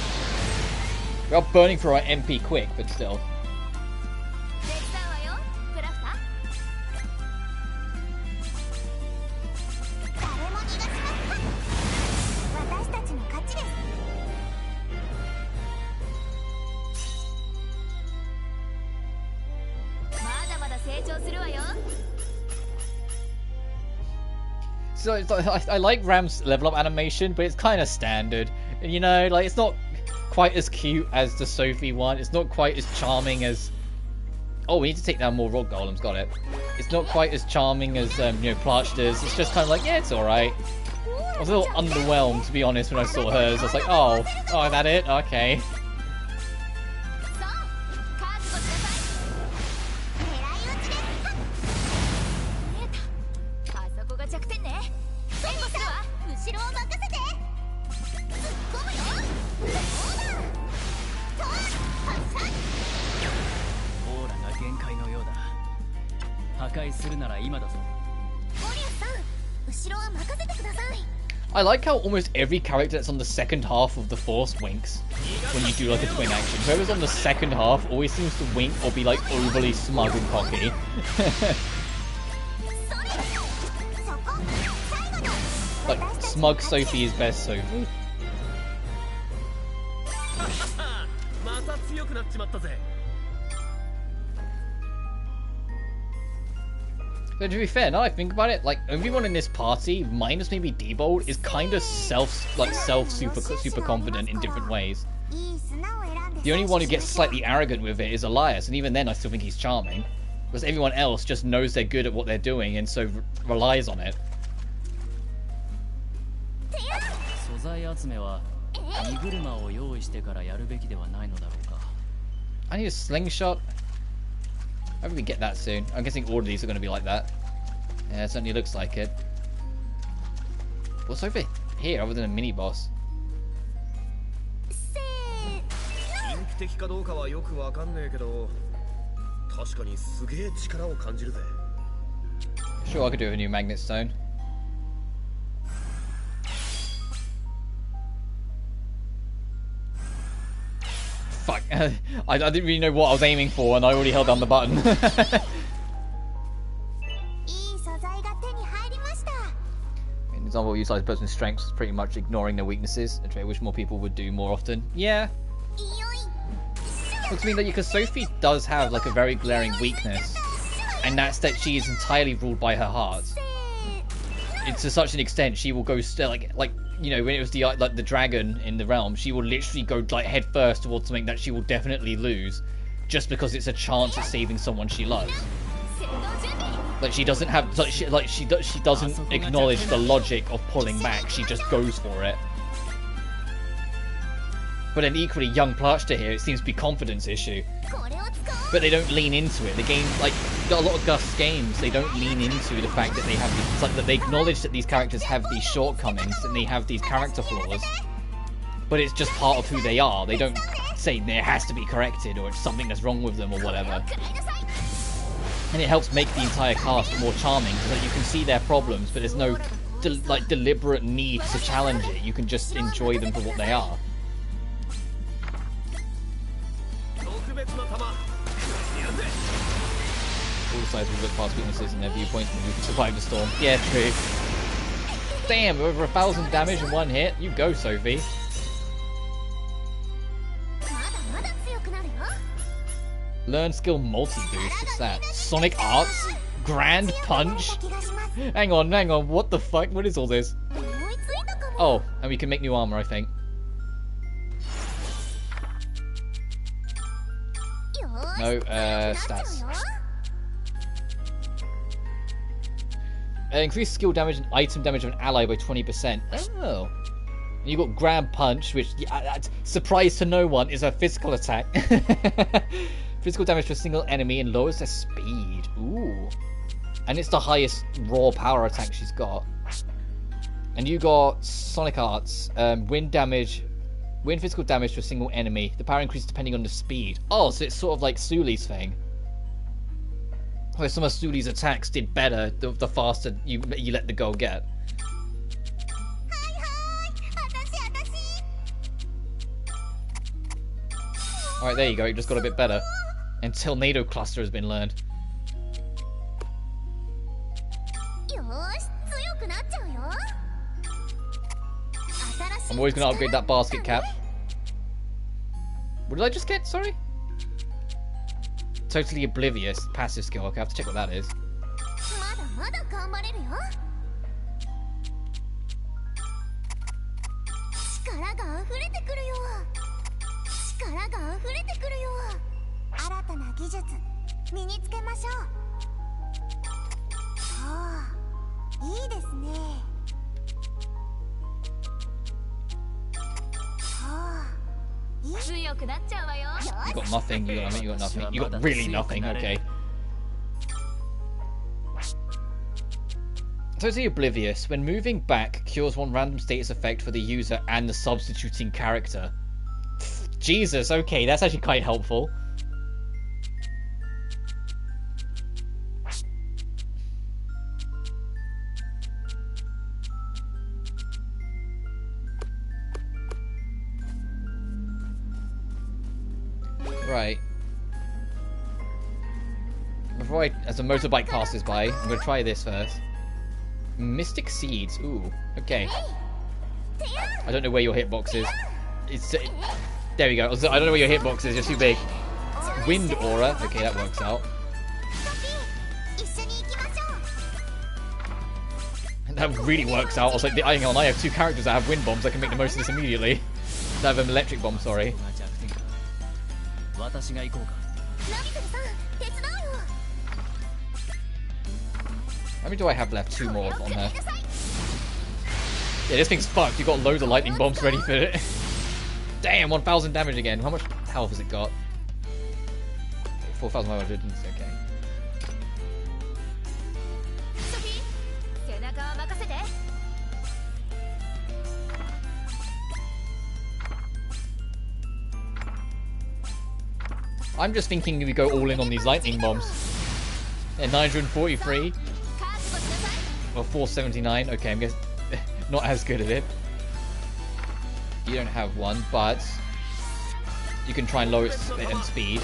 We are burning through our MP quick, but still. 手伝うわよ、クラフター。誰も逃がしません。私たちの勝ちです。まだまだ成長するわよ。 So it's like, I like Ram's level up animation, but it's kind of standard. And you know, like it's not quite as cute as the Sophie one. It's not quite as charming as. Oh, we need to take down more rock golems. Got it. It's not quite as charming as you know Plachta's. It's just kind of like, yeah, it's all right. I was a little underwhelmed, to be honest, when I saw hers. I was like, oh, is that it? Okay. そう、覚悟しなさい。狙い撃ちです。見えた。あそこが弱点ね。援護するわ。後ろを任せて。突っ込むよ。そうだ。と、発射。オーラが限界のようだ。破壊するなら今だぞ。ゴリアスさん、後ろは任せてください。 I like how almost every character that's on the second half of the Force winks when you do like a twin action. Whoever's on the second half always seems to wink or be like overly smug and cocky. Like smug Sophie is best Sophie. また強くなっちまったぜ。 But to be fair, now I think about it, like everyone in this party, minus maybe Diebold, is kind of super confident in different ways. The only one who gets slightly arrogant with it is Elias, and even then I still think he's charming. Because everyone else just knows they're good at what they're doing and so relies on it. 素材集めは荷車を用意してからやるべきではないのだろうか。 I need a slingshot. I hope we get that soon. I'm guessing all of these are going to be like that. Yeah, it certainly looks like it. What's over here other than a mini boss? 人気的かどうかはよくわかんねえけど、確かにすげえ力を感じるぜ。 Sure, I could do with a new magnet stone. Fuck. I didn't really know what I was aiming for and I already held down the button. An example of utilizing a person's strengths is pretty much ignoring their weaknesses, a trait I wish more people would do more often. Yeah. Looks to me that because Sophie does have like a very glaring weakness, and that's that she is entirely ruled by her heart. It's to such an extent she will go still like you know, when it was the dragon in the realm, she will literally go like head first towards something that she will definitely lose, just because it's a chance at saving someone she loves. Like she doesn't have she doesn't acknowledge the logic of pulling back. She just goes for it. But then equally, young Plachta here, it seems to be confidence issue. But they don't lean into it. The game, like a lot of Gust's games, they don't lean into the fact that they have these, it's like that they acknowledge that these characters have these shortcomings and they have these character flaws. But it's just part of who they are. They don't say there has to be corrected or it's something that's wrong with them or whatever. And it helps make the entire cast more charming so that you can see their problems, but there's no deliberate need to challenge it. You can just enjoy them for what they are. All sides will look past weaknesses and their viewpoints and we can survive the storm. Yeah, true. Damn, over 1,000 damage in one hit. You go, Sophie. Learn skill multi-boost. What's that? Sonic Arts? Grand Punch? Hang on. What the fuck? What is all this? Oh, and we can make new armor, I think. No, stats. Increase skill damage and item damage of an ally by 20%. Oh. And you got Grand Punch, which, surprise to no one, is a physical attack. Physical damage to a single enemy and lowers their speed. Ooh. And it's the highest raw power attack she's got. And you got Sonic Arts, wind physical damage to a single enemy. The power increases depending on the speed. Oh, so it's sort of like Suli's thing. Where some of Suli's attacks did better the faster you let the girl get. Alright, there you go, it just got a bit better. And Tornado Cluster has been learned. I'm always going to upgrade that basket cap. What did I just get? Sorry? Totally Oblivious. Passive skill. Okay, I have to check what that is. You got nothing, you got nothing. You got really nothing, okay. Totally Oblivious. When moving back, cures one random status effect for the user and the substituting character. Jesus, okay, that's actually quite helpful. Right. Before as a motorbike passes by, I'm gonna try this first. Mystic Seeds. Ooh. Okay. I don't know where your hitbox is. There we go. I don't know where your hitbox is. You're too big. Wind Aura. Okay, that works out. That really works out. I was like, hang on, I have two characters that have wind bombs. I can make the most of this immediately. I have an electric bomb. Sorry. How many do I have left? Two more on her. Yeah, this thing's fucked. You've got loads of lightning bombs ready for it. Damn, 1,000 damage again. How much health has it got? 4,500. Okay. I'm just thinking we go all in on these lightning bombs. Yeah, 943. Well, 479. Okay, I'm guessing not as good at it. You don't have one, but you can try and lower its speed.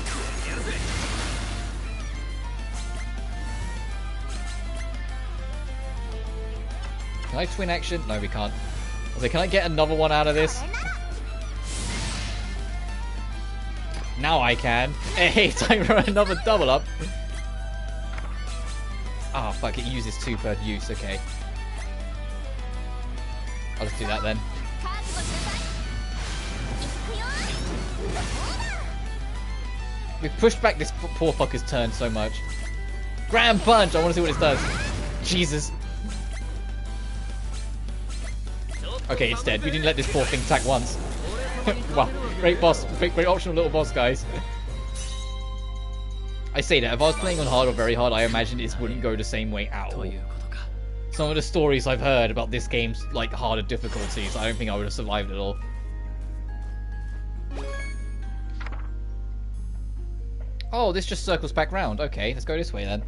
Can I twin action? No, we can't. I was like, can I get another one out of this? Now I can. Hey, time for another double up. Ah, oh, fuck, it uses 2 per use, okay. I'll just do that then. We've pushed back this poor fucker's turn so much. Grand Punch! I want to see what it does. Jesus. Okay, it's dead. We didn't let this poor thing attack once. Wow, great boss. Great optional little boss, guys. I say that, if I was playing on hard or very hard, I imagine this wouldn't go the same way at all. Some of the stories I've heard about this game's like harder difficulties, I don't think I would have survived at all. Oh, this just circles back round. Okay, let's go this way then.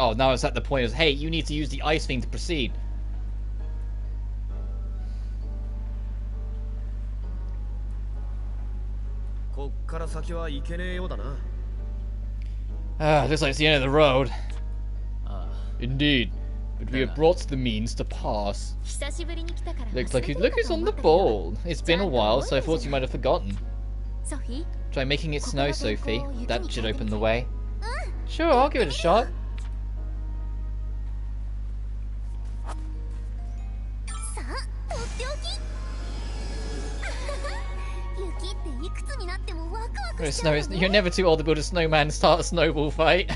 Oh, now it's at the point of, hey, you need to use the ice thing to proceed. Looks like it's the end of the road. Indeed. But we have brought the means to pass. Looks like who's on the ball. It's been a while, so I thought you might have forgotten. Try making it snow, Sophie. That should open the way. Sure, I'll give it a shot. くつになってもワクワクし It's ちゃう no, よ it's, ね you're never too old to build a snowman and start a snowball fight.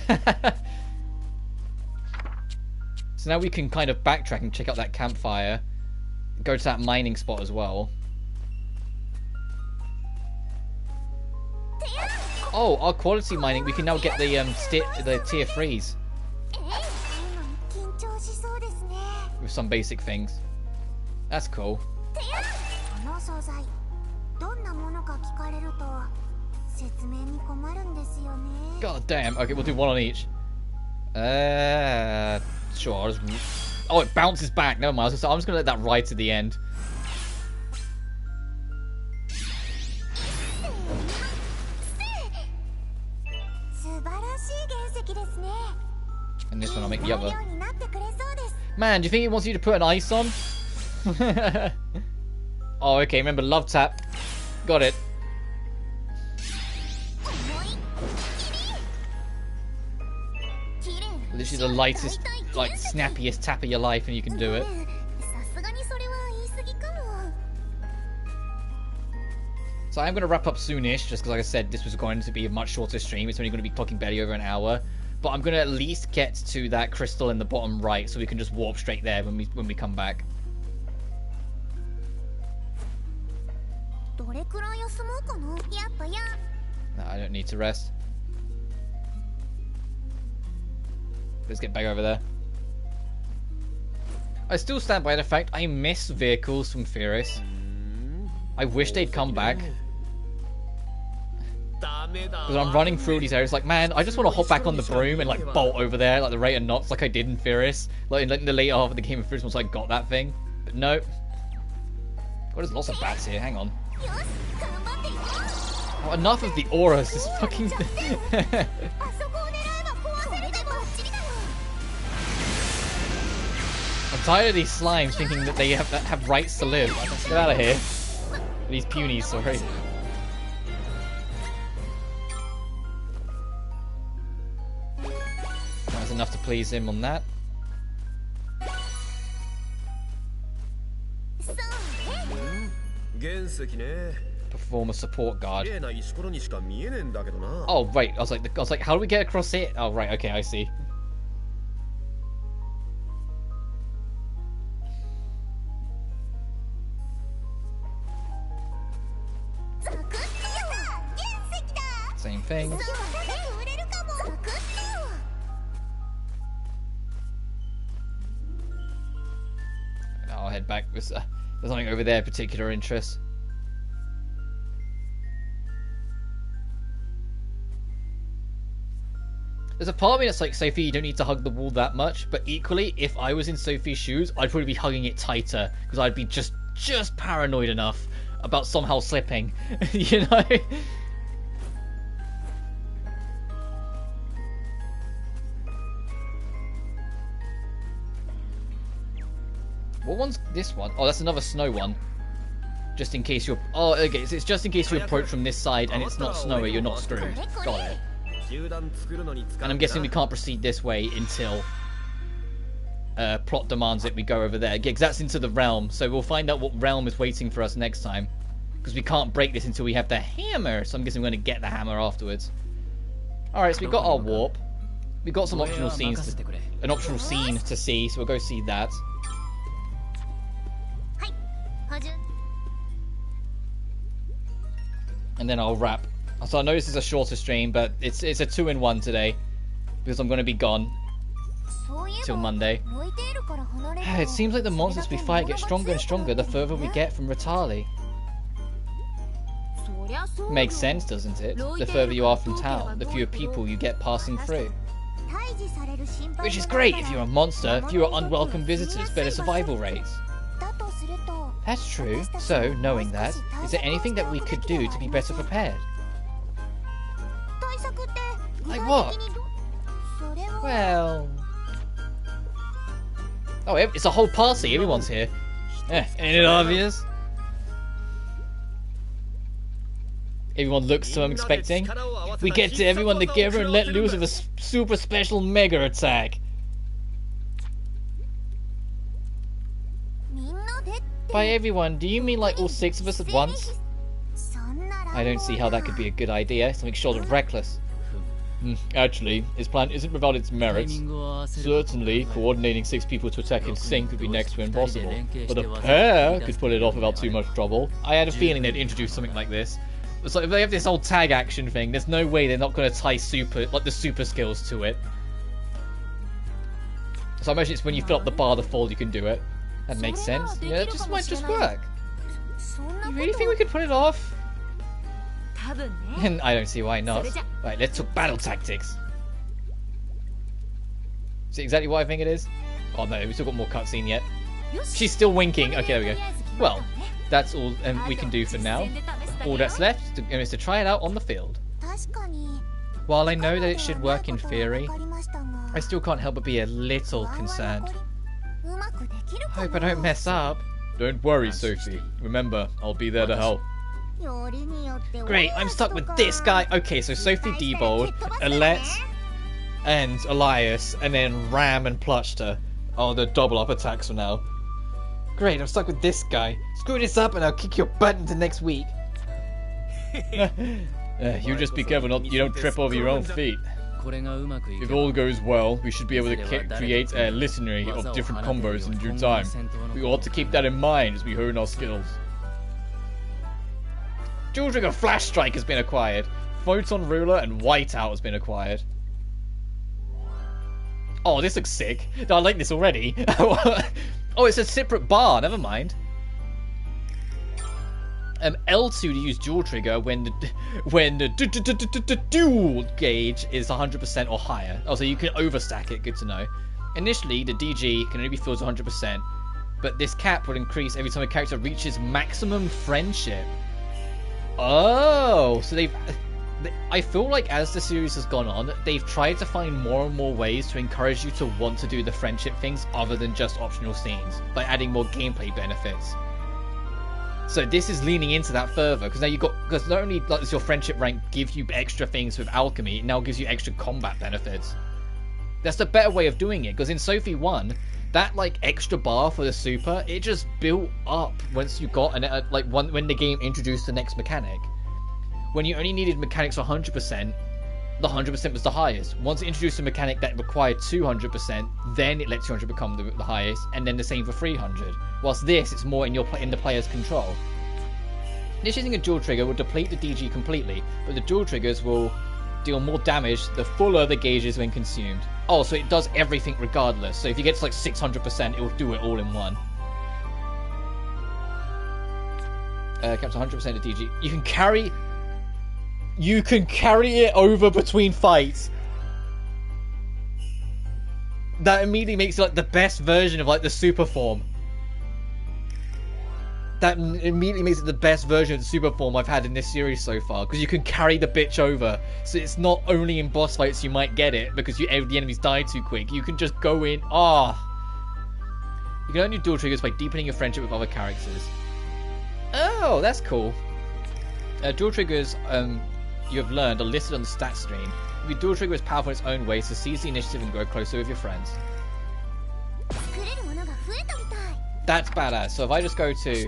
So now we can kind of backtrack and check out that campfire. Go to that mining spot as well. Oh, our quality mining. We can now get the tier 3s 緊張しそうですね with some basic things. That's cool. この素材どんなものか聞かれると説明に困るんですよね God damn. Okay, we'll do one on each. Sure. I'll just... Oh, it bounces back. Never mind. I'm just gonna let that ride to the end. 素晴らしい原石ですね And this one I'll make the 材 other. 料になってくれそうです Man, do you think he wants you to put an ice on? Oh, okay. Remember, love tap. Got it. 思いっきり綺麗な Literally the lightest, like, snappiest tap of your life, and you can do it. さすがにそれは言い過ぎかも So I'm going to wrap up soonish, just because, like I said, this was going to be a much shorter stream. It's only going to be clocking barely over an hour. But I'm going to at least get to that crystal in the bottom right, so we can just warp straight there when we come back. どれくらい休もうかなやっぱや No, I don't need to rest. Let's get back over there. I still stand by the fact I miss vehicles from Furious. I wish they'd come back. Because I'm running through these areas like, man, I just want to hop back on the broom and like bolt over there like the rate of knots like I did in Furious. Like in the later half of the game of Furious once I got that thing. But no. God, there's lots of bats here, hang on. よし頑張っていこ Oh, enough of the auras, this fucking... うあそこを狙えば壊せるでもバッチリだよ I'm tired of these slimes thinking that they have rights to live. Let's get out of here. These punies, sorry. That's enough to please him on that. そうね 原石ね Perform a support 綺 guard. 麗な石ころにしか見えねえんだけどな Oh, right. I was like, how do we get across it? Oh, right. Okay, I see. ザクッと原石だ Same thing. そう早く売れるかもザクッと I'll head back. There's something over there of particular interest. There's a part of me that's like, Sophie, you don't need to hug the wall that much. But equally, if I was in Sophie's shoes, I'd probably be hugging it tighter. Because I'd be just paranoid enough about somehow slipping. You know? What one's this one? Oh, that's another snow one. Just in case you're... Oh, okay. So it's just in case you approach from this side and it's not snowy, you're not screwed. Got it. 球団作るのに使 And う I'm guessing we can't proceed this way until plot demands it we go over there. Yeah, 'cause that's into the realm, so we'll find out what realm is waiting for us next time. Because we can't break this until we have the hammer, so I'm guessing we're going to get the hammer afterwards. Alright, so we got our warp. We got some optional scenes, an optional scene to see, so we'll go see that. はい補充 And then I'll wrap. So I know this is a shorter stream, but it's a 2-in-1 today. Because I'm going to be gone そういえ till ば Monday. ロイテールから離れると It seems like the monsters we fight get stronger and stronger the further we get from Ratali. そりゃそうよ Makes sense, doesn't it? The further you are from town, the fewer people you get passing through. 退治される心配 Which is もない great から if you're a monster, 魔物 fewer にとって unwelcome visitors, better survival rates. だとすると That's true. So, knowing that, is there anything that we could do to be better prepared? 対策って具 Like 体 what? 的にそれは Well... Oh, it's a whole party, everyone's here. Eh, ain't it obvious? Everyone looks so unexpecting. We get to everyone together and let loose with a super special mega attack. みんなでって By everyone, do you mean like all 6 of us at once? そんなら I don't see how that could be a good idea. Something short of reckless. Actually, his plan isn't without its merits. Certainly, coordinating 6 people to attack in sync would be next to impossible. But a pair could pull it off without too much trouble. I had a feeling they'd introduce something like this. It's like if they have this whole tag action thing, there's no way they're not going to tie the super skills to it. So I imagine it's when you fill up the bar to full you can do it. That makes sense. Yeah, it just might just work. You really think we could pull it off? And I don't see why not. Right, let's talk battle tactics. Is it exactly what I think it is? Oh no, we still got more cutscene yet. She's still winking. Okay, there we go. Well, that's all we can do for now. All that's left is to try it out on the field. While I know that it should work in theory, I still can't help but be a little concerned. Hope I don't mess up. Don't worry, Sophie. Remember, I'll be there to help. Great, I'm stuck with this guy. Okay, so Sophie debold, Alette, and Elias, and then Ram and Plushter. Oh, they're double up attacks for now. Great, I'm stuck with this guy. Screw this up and I'll kick your butt into next week. You just be careful you don't trip over your own feet. If all goes well, we should be able to create a listener of different combos in due time. We ought to keep that in mind as we hone our skills. Dual Trigger Flash Strike has been acquired. Photon Ruler and Whiteout has been acquired. Oh, this looks sick. I like this already. Oh, it's a separate bar. Never mind. L2 to use Dual Trigger when the dual gauge is 100% or higher. Oh, so you can overstack it. Good to know. Initially, the DG can only be filled to 100%, but this cap will increase every time a character reaches maximum friendship. Oh, so I feel like as the series has gone on, they've tried to find more and more ways to encourage you to want to do the friendship things other than just optional scenes, by adding more gameplay benefits. So this is leaning into that further, because now because not only does your friendship rank give you extra things with alchemy, it now gives you extra combat benefits. That's the better way of doing it, because in Sophie 1, that like extra bar for the super, it just built up once you got when the game introduced the next mechanic. When you only needed mechanics for 100%, the 100% was the highest. Once it introduced a mechanic that required 200%, then it let 200 become the highest, and then the same for 300. Whilst this, it's more in the player's control. Initiating a dual trigger will deplete the DG completely, but the dual triggers will deal more damage the fuller the gauge is when consumed. Oh, so it does everything regardless. So if you get to like 600%, it will do it all in one. Caps 100% of DG. You can carry it over between fights. That immediately makes it like the best version of like the super form. That immediately makes it the best version of the super form I've had in this series so far, because you can carry the bitch over. So it's not only in boss fights you might get it because the enemies die too quick. You can just go in. You can earn your dual triggers by deepening your friendship with other characters. Oh, that's cool. Dual triggers, you have learned, are listed on the stats screen. If your dual trigger is powerful in its own way, so seize the initiative and grow closer with your friends. That's badass. So if I just go to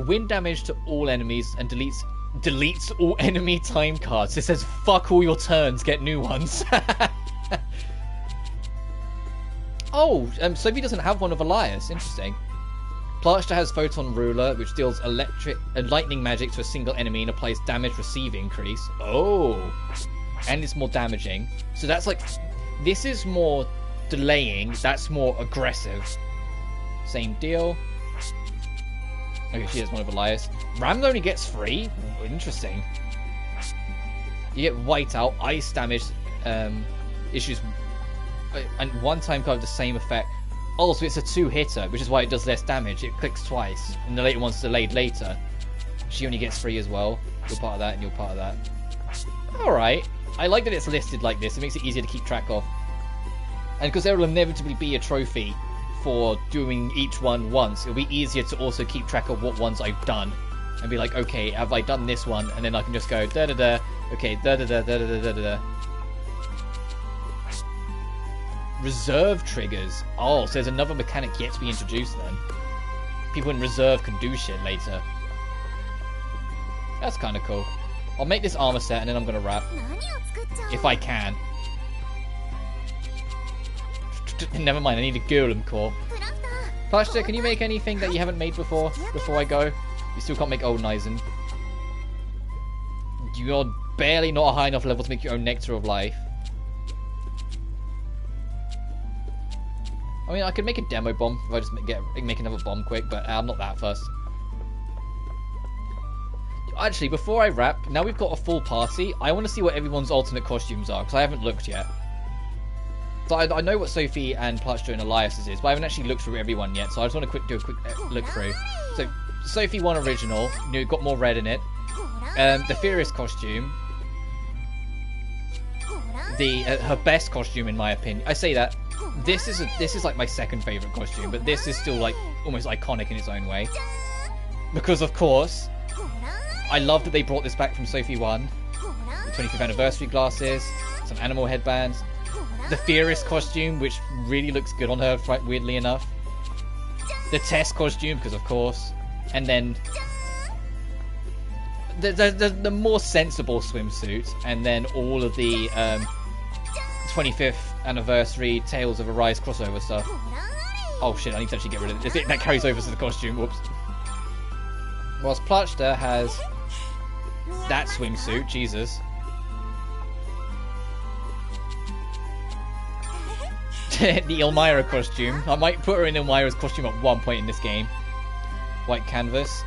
win damage to all enemies and deletes all enemy time cards. It says fuck all your turns, get new ones. Sophie doesn't have one of Elias. Interesting. Plushter has Photon Ruler, which deals electric and lightning magic to a single enemy and applies damage receive increase. Oh, and it's more damaging. So that's like, this is more delaying. That's more aggressive. Same deal. Okay, she has one of Elias. Ram only gets 3. Interesting. You get Whiteout, ice damage, issues, and one time card of the same effect. Oh, so it's a 2-hitter, which is why it does less damage. It clicks twice, and the later one's delayed later. She only gets 3 as well. You're part of that, and you're part of that. Alright. I like that it's listed like this. It makes it easier to keep track of. And because there will inevitably be a trophy for doing each one once, it'll be easier to also keep track of what ones I've done. And be like, okay, have I done this one? And then I can just go da-da-da. Okay, da-da-da, da-da-da, da-da-da. Reserve triggers. Oh, so there's another mechanic yet to be introduced then. people in reserve can do shit later. That's kind of cool. I'll make this armor set and then I'm gonna wrap. If I can. Never mind, I need a golem core. Pashta, can you make anything that you haven't made before I go? You still can't make Old Nizen. You're barely not a high enough level to make your own Nectar of Life. I mean, I could make a demo bomb if I just make another bomb quick, but I'm not that fussed. Actually, before I wrap, now we've got a full party, I want to see what everyone's alternate costumes are, because I haven't looked yet. So I know what Sophie and Pachta and Elias's is, but I haven't actually looked through everyone yet, so I just want to do a quick look through. So, Sophie 1 original, you know, got more red in it. The Furious costume. Her best costume in my opinion. I say that. This is like my second favourite costume, but this is still like almost iconic in its own way. Because of course, I love that they brought this back from Sophie 1. The 25th anniversary glasses, some animal headbands. The Furious costume, which really looks good on her, weirdly enough. The Tess costume, because of course. And then the more sensible swimsuit, and then all of the 25th anniversary Tales of Arise crossover stuff. Oh shit, I need to actually get rid of it. That carries over to the costume, whoops. Whilst Pachta has that swimsuit, Jesus. The Elmira costume. I might put her in Elmira's costume at one point in this game. White canvas.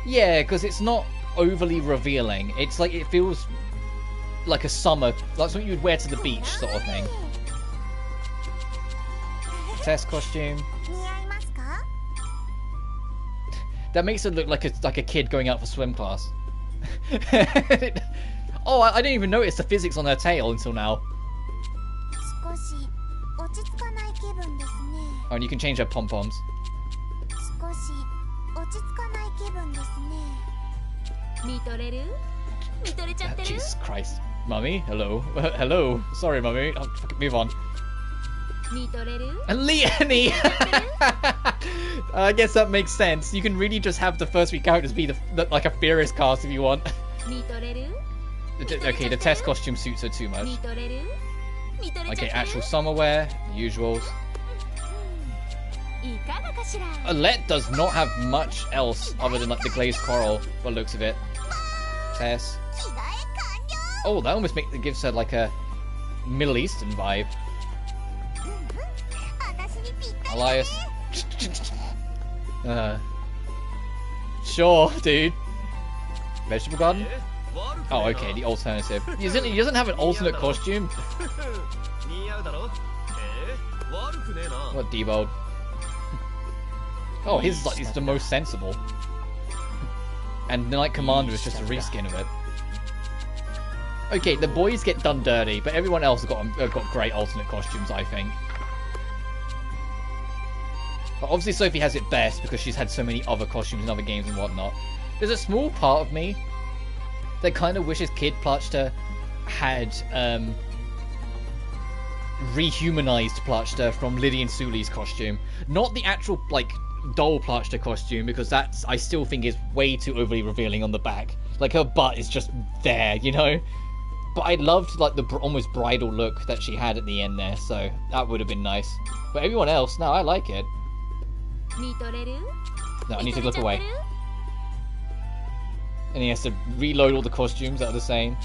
Yeah, because it's not overly revealing. It's like, it feels like a summer, like something you'd wear to the beach sort of thing. Test costume. That makes it look like a kid going out for swim class. Oh, I didn't even notice the physics on her tail until now. Oh, and you can change her pom-poms. Jesus Christ. Mummy? Hello. Hello. Sorry, Mummy. Oh, fuck it, move on. And Leonie! I guess that makes sense. You can really just have the first 3 characters be like a Furious cast if you want. Okay, the test costume suits her too much. Okay, actual summer wear, the usuals. Alette does not have much else other than like the glazed coral, by the looks of it. Tess. Oh, that almost gives her like a Middle Eastern vibe. Elias. Sure, dude. Vegetable garden? Oh, okay, the alternative. He doesn't have an alternate costume. What deboed? Oh, his is the most sensible. And the Knight Commander is just a reskin of it. Okay, the boys get done dirty, but everyone else has got great alternate costumes, I think. But obviously Sophie has it best because she's had so many other costumes in other games and whatnot. There's a small part of me that kind of wishes Kid Pachta had rehumanized Pachta from Lydian Suli's costume. Not the actual, like, doll Pachta costume, because that's, I still think, is way too overly revealing on the back. Like, her butt is just there, you know? But I loved, like, the almost bridal look that she had at the end there, so that would have been nice. But everyone else, no, I like it. No, I need to look away. And he has to reload all the costumes that are the same.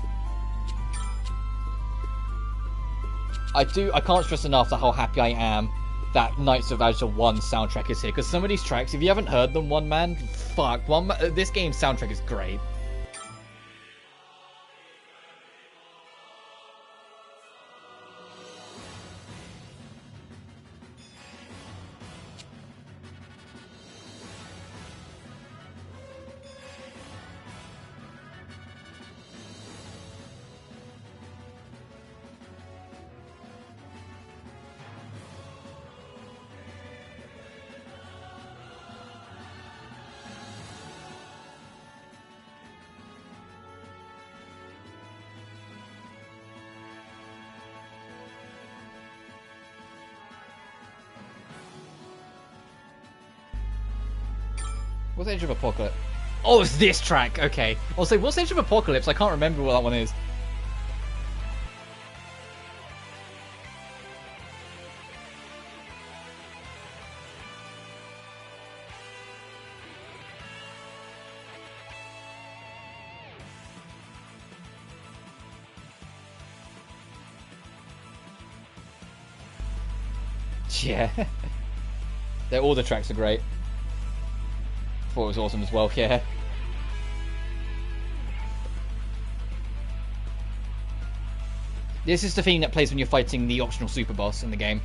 I can't stress enough how happy I am that Knights of Azure 1 soundtrack is here. Because some of these tracks, if you haven't heard them, this game's soundtrack is great. What's Edge of Apocalypse? Oh, it's this track. Okay. I'll say, what's Edge of Apocalypse? I can't remember what that one is. Yeah. All the tracks are great. Thought it was awesome as well, yeah. This is the thing that plays when you're fighting the optional super boss in the game.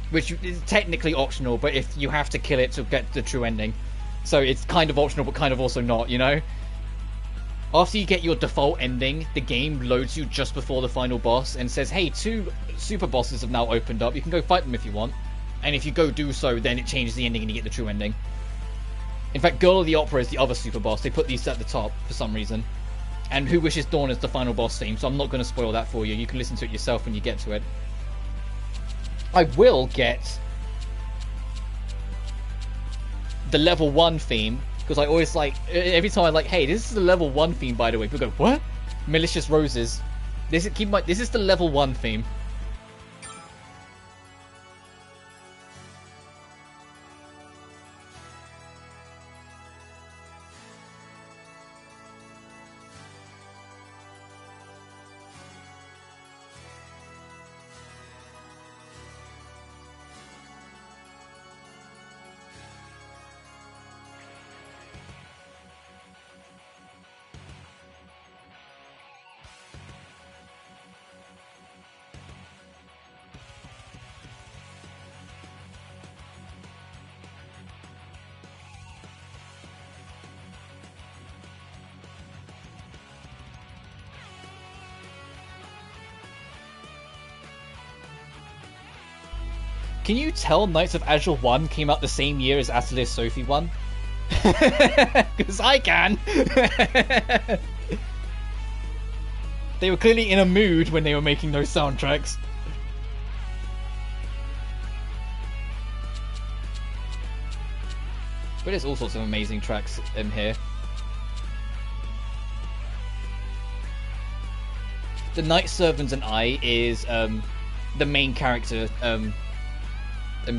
Which is technically optional, but if you have to kill it to get the true ending. So it's kind of optional, but kind of also not, you know? After you get your default ending, the game loads you just before the final boss and says, hey, 2 super bosses have now opened up, you can go fight them if you want. And if you go do so, then it changes the ending and you get the true ending. In fact, Girl of the Opera is the other super boss. They put these at the top for some reason. And Who Wishes Dawn is the final boss theme, so I'm not going to spoil that for you. You can listen to it yourself when you get to it. I will get the level 1 theme, because I always like, every time I'm like, hey, this is the level 1 theme, by the way. People go, what? Malicious Roses. This is the level 1 theme. Can you tell Knights of Azure 1 came out the same year as Atelier Sophie 1? Because I can! They were clearly in a mood when they were making those soundtracks. But there's all sorts of amazing tracks in here. The Night Servants and I is the main character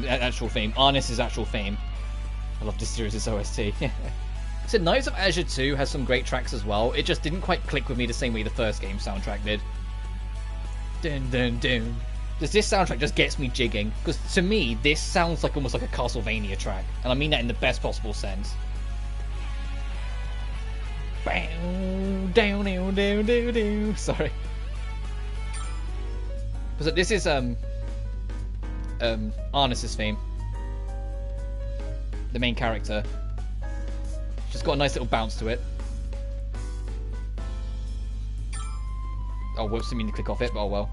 actual theme. Arnis' actual theme. I love this series' OST. So Knights of Azure 2 has some great tracks as well. It just didn't quite click with me the same way the first game soundtrack did. Dun dun dun. This soundtrack just gets me jigging. Because to me, this sounds like almost like a Castlevania track. And I mean that in the best possible sense. Sorry. Because this is Arnis' theme. The main character. Just got a nice little bounce to it. Oh, whoops, I mean to click off it, but oh well.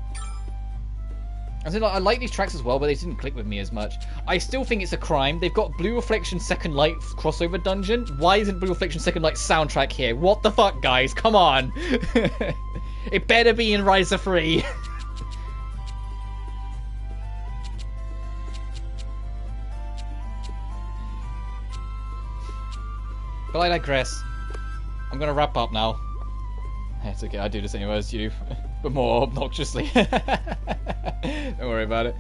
I like these tracks as well, but they didn't click with me as much. I still think it's a crime. They've got Blue Reflection Second Light crossover dungeon. Why isn't Blue Reflection Second Light soundtrack here? What the fuck, guys? Come on. It better be in Riser 3. But I digress. I'm gonna wrap up now. It's okay, I do the same as you, but more obnoxiously. Don't worry about it.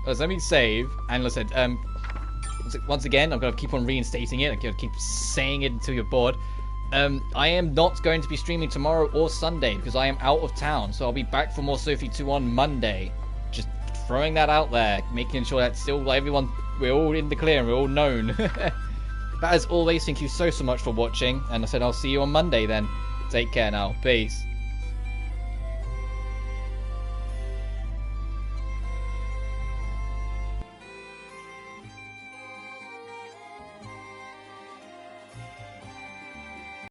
Let me save, and listen, once again, I'm gonna keep on reinstating it. I'm gonna keep saying it until you're bored. I am not going to be streaming tomorrow or Sunday because I am out of town, so I'll be back for more Sophie 2 on Monday. Just throwing that out there, making sure that still everyone, we're all in the clear and we're all known. But as always, thank you so much for watching, and I said I'll see you on Monday then. Take care now. Peace.